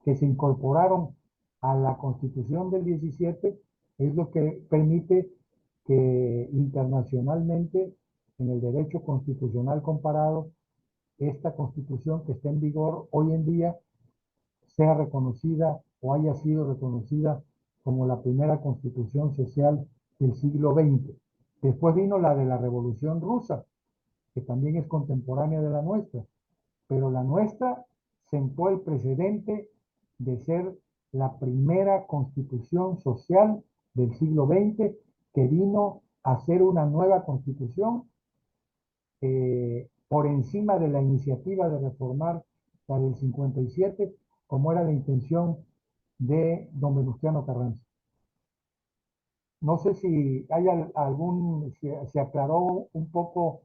que se incorporaron a la Constitución del 17 es lo que permite que internacionalmente, en el derecho constitucional comparado, esta Constitución que está en vigor hoy en día sea reconocida o haya sido reconocida como la primera constitución social del siglo XX. Después vino la de la Revolución Rusa, que también es contemporánea de la nuestra, pero la nuestra sentó el precedente de ser la primera constitución social del siglo XX que vino a ser una nueva constitución por encima de la iniciativa de reformar la del 57, como era la intención de don Venustiano Carranza. No sé si hay se aclaró un poco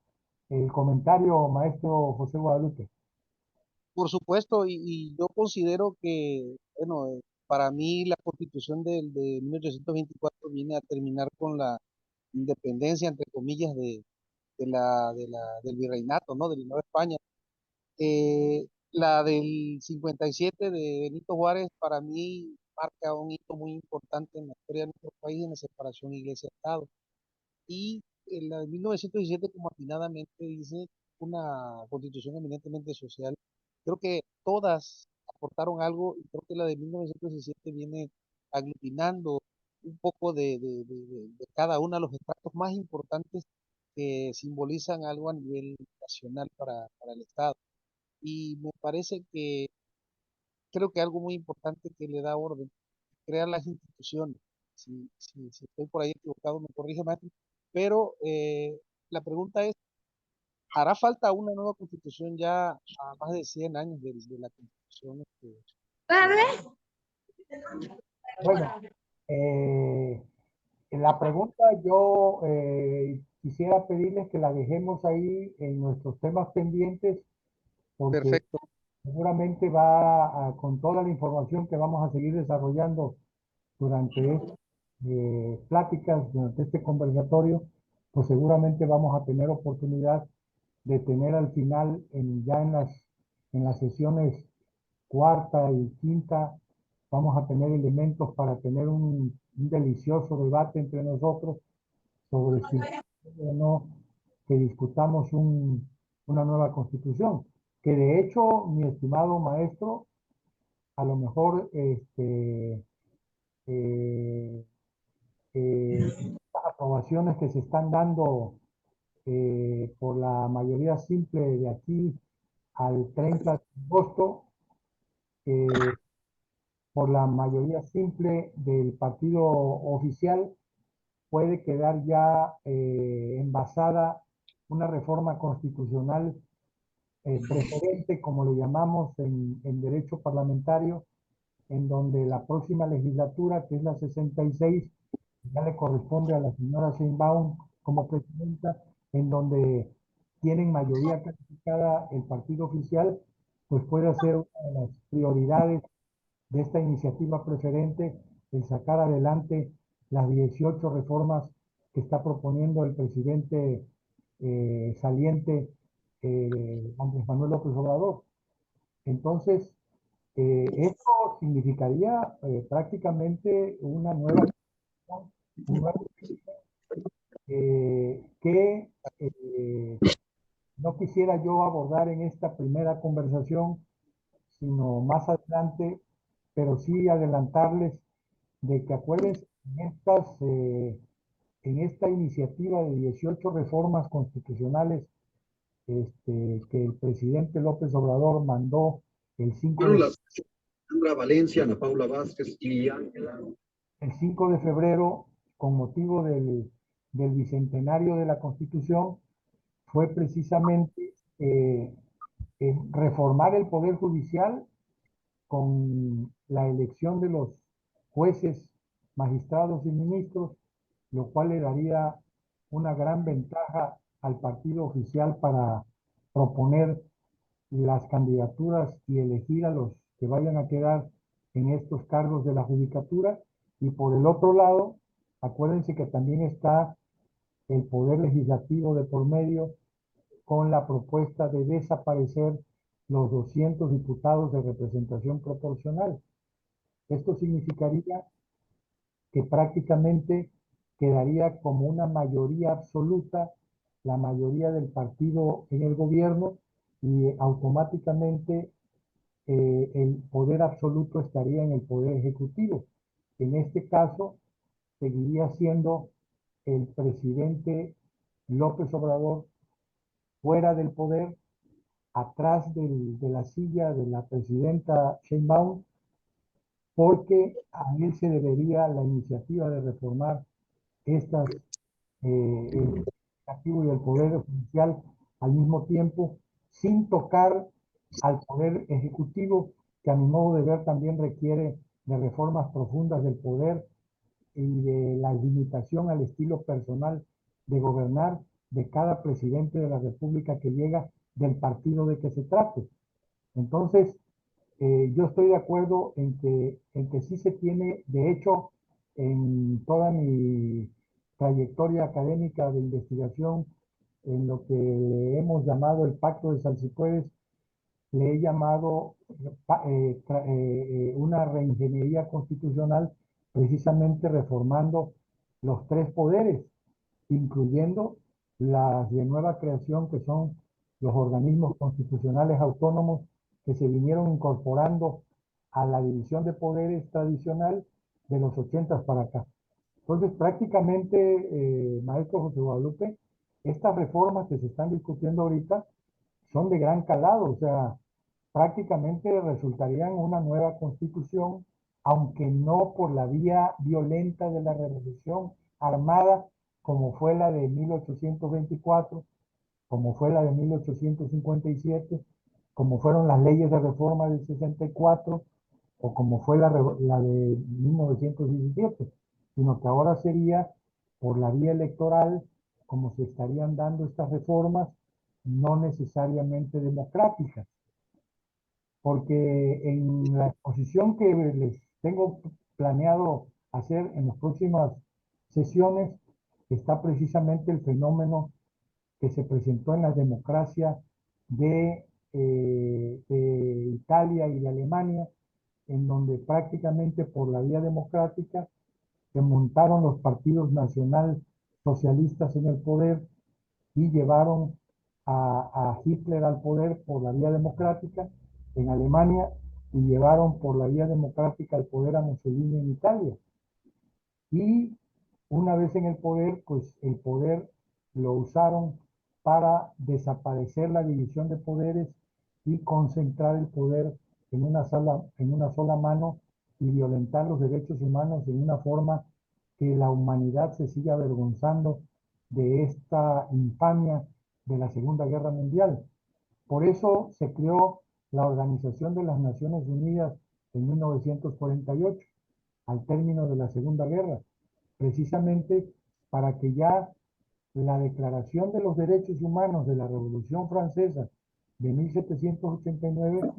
el comentario, maestro José Guadalupe. Por supuesto, y yo considero que, bueno, para mí la Constitución de 1824 viene a terminar con la independencia, entre comillas, del virreinato, ¿no? De la Nueva España. La del 57 de Benito Juárez para mí marca un hito muy importante en la historia de nuestro país en la separación iglesia-estado. Y la de 1917, como atinadamente dice, una constitución eminentemente social. Creo que todas aportaron algo y creo que la de 1917 viene aglutinando un poco de cada una de los extractos más importantes que simbolizan algo a nivel nacional para el Estado. Y me parece que creo que algo muy importante que le da orden, crear las instituciones. Si estoy por ahí equivocado, me corrige, maestro. Pero la pregunta es, ¿hará falta una nueva constitución ya a más de 100 años de la constitución? Bueno, la pregunta yo quisiera pedirles que la dejemos ahí en nuestros temas pendientes, porque Perfecto. seguramente va con toda la información que vamos a seguir desarrollando durante estas pláticas, durante este conversatorio, pues seguramente vamos a tener oportunidad de tener al final, ya en las sesiones cuarta y quinta, vamos a tener elementos para tener un delicioso debate entre nosotros sobre si o no que discutamos una nueva constitución. Que de hecho, mi estimado maestro, a lo mejor las aprobaciones que se están dando por la mayoría simple de aquí al 30 de agosto, por la mayoría simple del partido oficial, puede quedar ya envasada una reforma constitucional preferente, como le llamamos en derecho parlamentario, en donde la próxima legislatura, que es la 66, ya le corresponde a la señora Sheinbaum como presidenta, en donde tienen mayoría calificada el partido oficial, pues puede ser una de las prioridades de esta iniciativa preferente el sacar adelante las 18 reformas que está proponiendo el presidente saliente Andrés Manuel López Obrador. Entonces, esto significaría prácticamente una nueva que no quisiera yo abordar en esta primera conversación, sino más adelante, pero sí adelantarles de que acuérdense en esta iniciativa de 18 reformas constitucionales que el presidente López Obrador mandó el 5 de Sandra Valencia, Ana Paula Vázquez y Ángela. El 5 de febrero, con motivo del bicentenario de la Constitución, fue precisamente reformar el Poder Judicial con la elección de los jueces, magistrados y ministros, lo cual le daría una gran ventaja al partido oficial para proponer las candidaturas y elegir a los que vayan a quedar en estos cargos de la judicatura. Y por el otro lado, acuérdense que también está el poder legislativo de por medio con la propuesta de desaparecer los 200 diputados de representación proporcional. Esto significaría que prácticamente quedaría como una mayoría absoluta la mayoría del partido en el gobierno y automáticamente el poder absoluto estaría en el poder ejecutivo. En este caso, seguiría siendo el presidente López Obrador fuera del poder, atrás de la silla de la presidenta Sheinbaum, porque a él se debería la iniciativa de reformar estas, el legislativo y el poder judicial al mismo tiempo, sin tocar al poder ejecutivo, que a mi modo de ver también requiere de reformas profundas del poder y de la limitación al estilo personal de gobernar de cada presidente de la República que llega del partido de que se trate. Entonces, yo estoy de acuerdo en que sí se tiene, de hecho, en toda mi trayectoria académica de investigación, en lo que le hemos llamado el Pacto de Salsipuedes, le he llamado una reingeniería constitucional, precisamente reformando los tres poderes, incluyendo las de nueva creación que son los organismos constitucionales autónomos que se vinieron incorporando a la división de poderes tradicional de los 80 para acá. Entonces, prácticamente, maestro José Guadalupe, estas reformas que se están discutiendo ahorita son de gran calado, o sea, prácticamente resultarían una nueva constitución, aunque no por la vía violenta de la revolución armada, como fue la de 1824, como fue la de 1857, como fueron las leyes de reforma del 64, o como fue la de 1917, sino que ahora sería por la vía electoral, como se estarían dando estas reformas, no necesariamente democráticas. porque en la exposición que les tengo planeado hacer en las próximas sesiones está precisamente el fenómeno que se presentó en la democracia de Italia y de Alemania, en donde prácticamente por la vía democrática se montaron los partidos nacional socialistas en el poder y llevaron a Hitler al poder por la vía democrática en Alemania y llevaron por la vía democrática al poder a Mussolini en Italia. Y una vez en el poder, pues el poder lo usaron para desaparecer la división de poderes y concentrar el poder en una sola mano y violentar los derechos humanos de una forma que la humanidad se sigue avergonzando de esta infamia de la Segunda Guerra Mundial. Por eso se creó la Organización de las Naciones Unidas en 1948, al término de la Segunda Guerra, precisamente para que ya la Declaración de los Derechos Humanos de la Revolución Francesa de 1789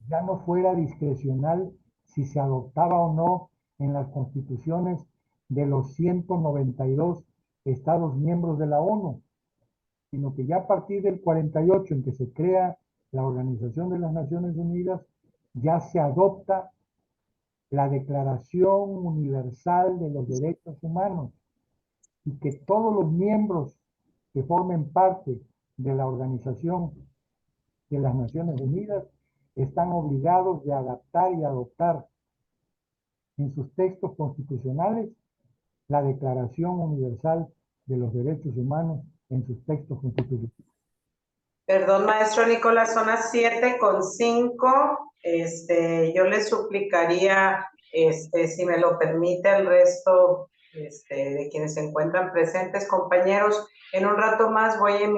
ya no fuera discrecional si se adoptaba o no en las constituciones de los 192 Estados miembros de la ONU, sino que ya a partir del 48, en que se crea la Organización de las Naciones Unidas, ya se adopta la Declaración Universal de los Derechos Humanos y que todos los miembros que formen parte de la Organización de las Naciones Unidas están obligados de adaptar y adoptar en sus textos constitucionales la Declaración Universal de los Derechos Humanos en sus textos constitucionales. Perdón, maestro Nicolás, son las 7:05. Yo le suplicaría, si me lo permite, al resto de quienes se encuentran presentes, compañeros, en un rato más voy a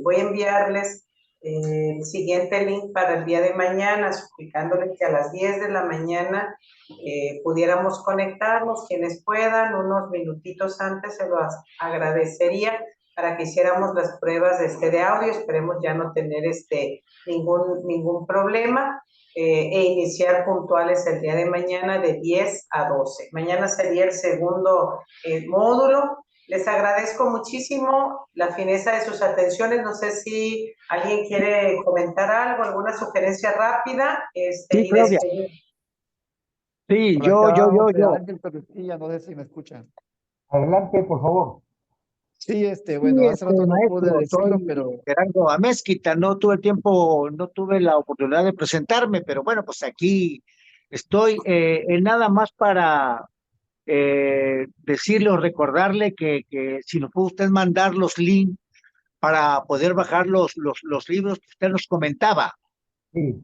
voy a enviarles el siguiente link para el día de mañana, suplicándoles que a las 10 de la mañana pudiéramos conectarnos, quienes puedan, unos minutitos antes, se los agradecería para que hiciéramos las pruebas de audio. Esperemos ya no tener ningún problema e iniciar puntuales el día de mañana de 10 a 12. Mañana sería el segundo módulo. Les agradezco muchísimo la fineza de sus atenciones. No sé si alguien quiere comentar algo, alguna sugerencia rápida. Sí, Claudia. Sí, yo. Ángel Perrestilla, no sé si me escuchan. Adelante, por favor. Sí, bueno, hace rato no pude decirlo, pero Gerardo Amezquita, no tuve la oportunidad de presentarme, pero bueno, pues aquí estoy nada más para decirle o recordarle que si nos puede usted mandar los links para poder bajar los libros que usted nos comentaba. Sí.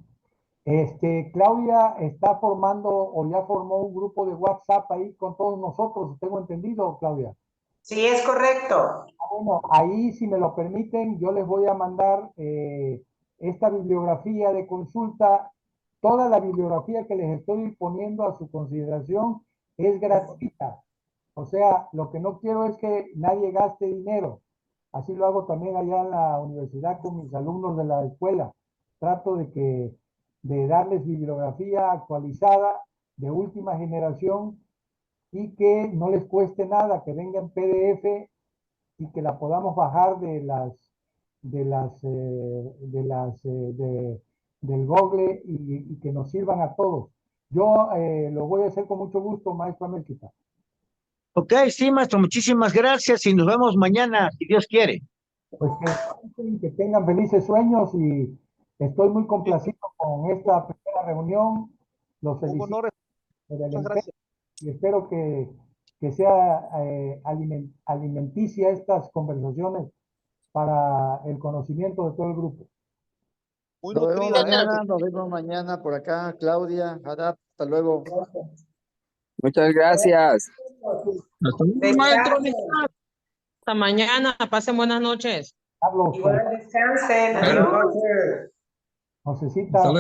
Claudia está formando o ya formó un grupo de WhatsApp ahí con todos nosotros, tengo entendido, Claudia. Sí, es correcto. Bueno, ahí, si me lo permiten, yo les voy a mandar esta bibliografía de consulta. Toda la bibliografía que les estoy poniendo a su consideración es gratuita. O sea, lo que no quiero es que nadie gaste dinero. Así lo hago también allá en la universidad con mis alumnos de la escuela. Trato de darles bibliografía actualizada, de última generación, y que no les cueste nada, que venga en PDF y que la podamos bajar del Google y que nos sirvan a todos. Yo lo voy a hacer con mucho gusto, maestro Amezquita. Ok, sí, maestro, muchísimas gracias y nos vemos mañana, si Dios quiere. Pues que tengan felices sueños y estoy muy complacido con esta primera reunión. Los felicito por el empeño y espero que sea alimenticia estas conversaciones para el conocimiento de todo el grupo. Nos vemos mañana por acá, Claudia, Hadad, hasta luego. Muchas gracias. Maestro, hasta mañana, pasen buenas noches. Igual descansen. Buenas noches. Josecita. Hasta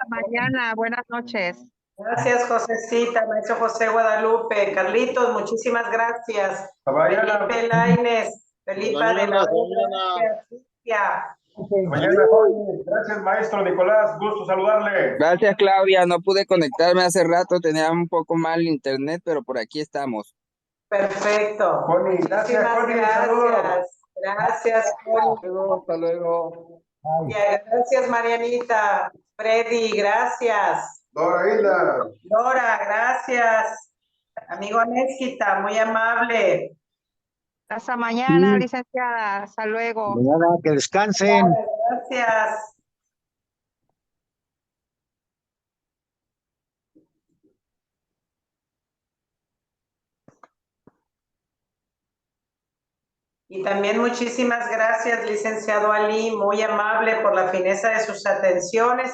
mañana, buenas noches. Gracias, Josecita, maestro José Guadalupe. Carlitos, muchísimas gracias. Felipe Lainez, Felipa de la Mañana, joven. Gracias, maestro Nicolás. Gusto saludarle. Gracias, Claudia. No pude conectarme hace rato, tenía un poco mal internet, pero por aquí estamos. Perfecto. Connie, gracias, Muchísimas Connie. Saludos. Gracias, Connie. Hasta luego. Gracias, Marianita. Freddy, gracias. Dora Hilda. Dora, gracias. Amigo Nésquita, muy amable. Hasta mañana, Sí. licenciada. Hasta luego. Mañana, que descansen. Gracias. Y también muchísimas gracias, licenciado Ali, muy amable por la fineza de sus atenciones.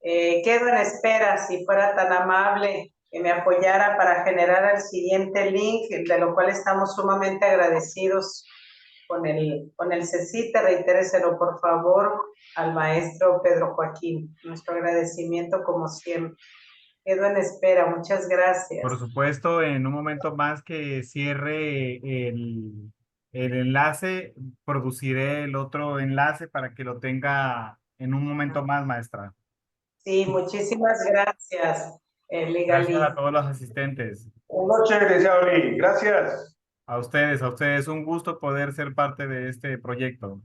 Quedo en espera, si fuera tan amable, que me apoyara para generar el siguiente link, de lo cual estamos sumamente agradecidos con el CECITE. Reitéreselo, por favor, al maestro Pedro Joaquín. Nuestro agradecimiento como siempre. Quedo en espera, muchas gracias. Por supuesto, en un momento más que cierre el enlace, produciré el otro enlace para que lo tenga en un momento más, maestra. Sí, muchísimas gracias, Ligali. Gracias a todos los asistentes. Buenas noches, licenciado Lee. Gracias. A ustedes. Un gusto poder ser parte de este proyecto.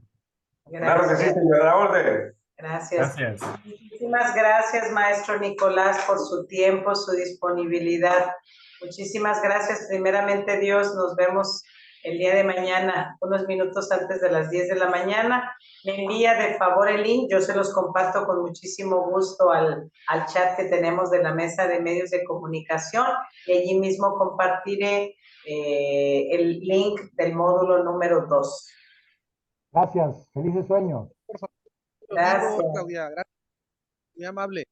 Claro que sí, señor. A la orden. Gracias. Gracias. Muchísimas gracias, maestro Nicolás, por su tiempo, su disponibilidad. Muchísimas gracias. Primeramente, Dios, nos vemos el día de mañana, unos minutos antes de las 10 de la mañana. Me envía de favor el link, yo se los comparto con muchísimo gusto al chat que tenemos de la mesa de medios de comunicación, y allí mismo compartiré el link del módulo número 2. Gracias. Felices sueños. Gracias. Claudia, gracias. Muy amable.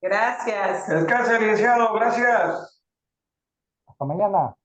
Gracias. Descanse, licenciado. Gracias. Hasta mañana.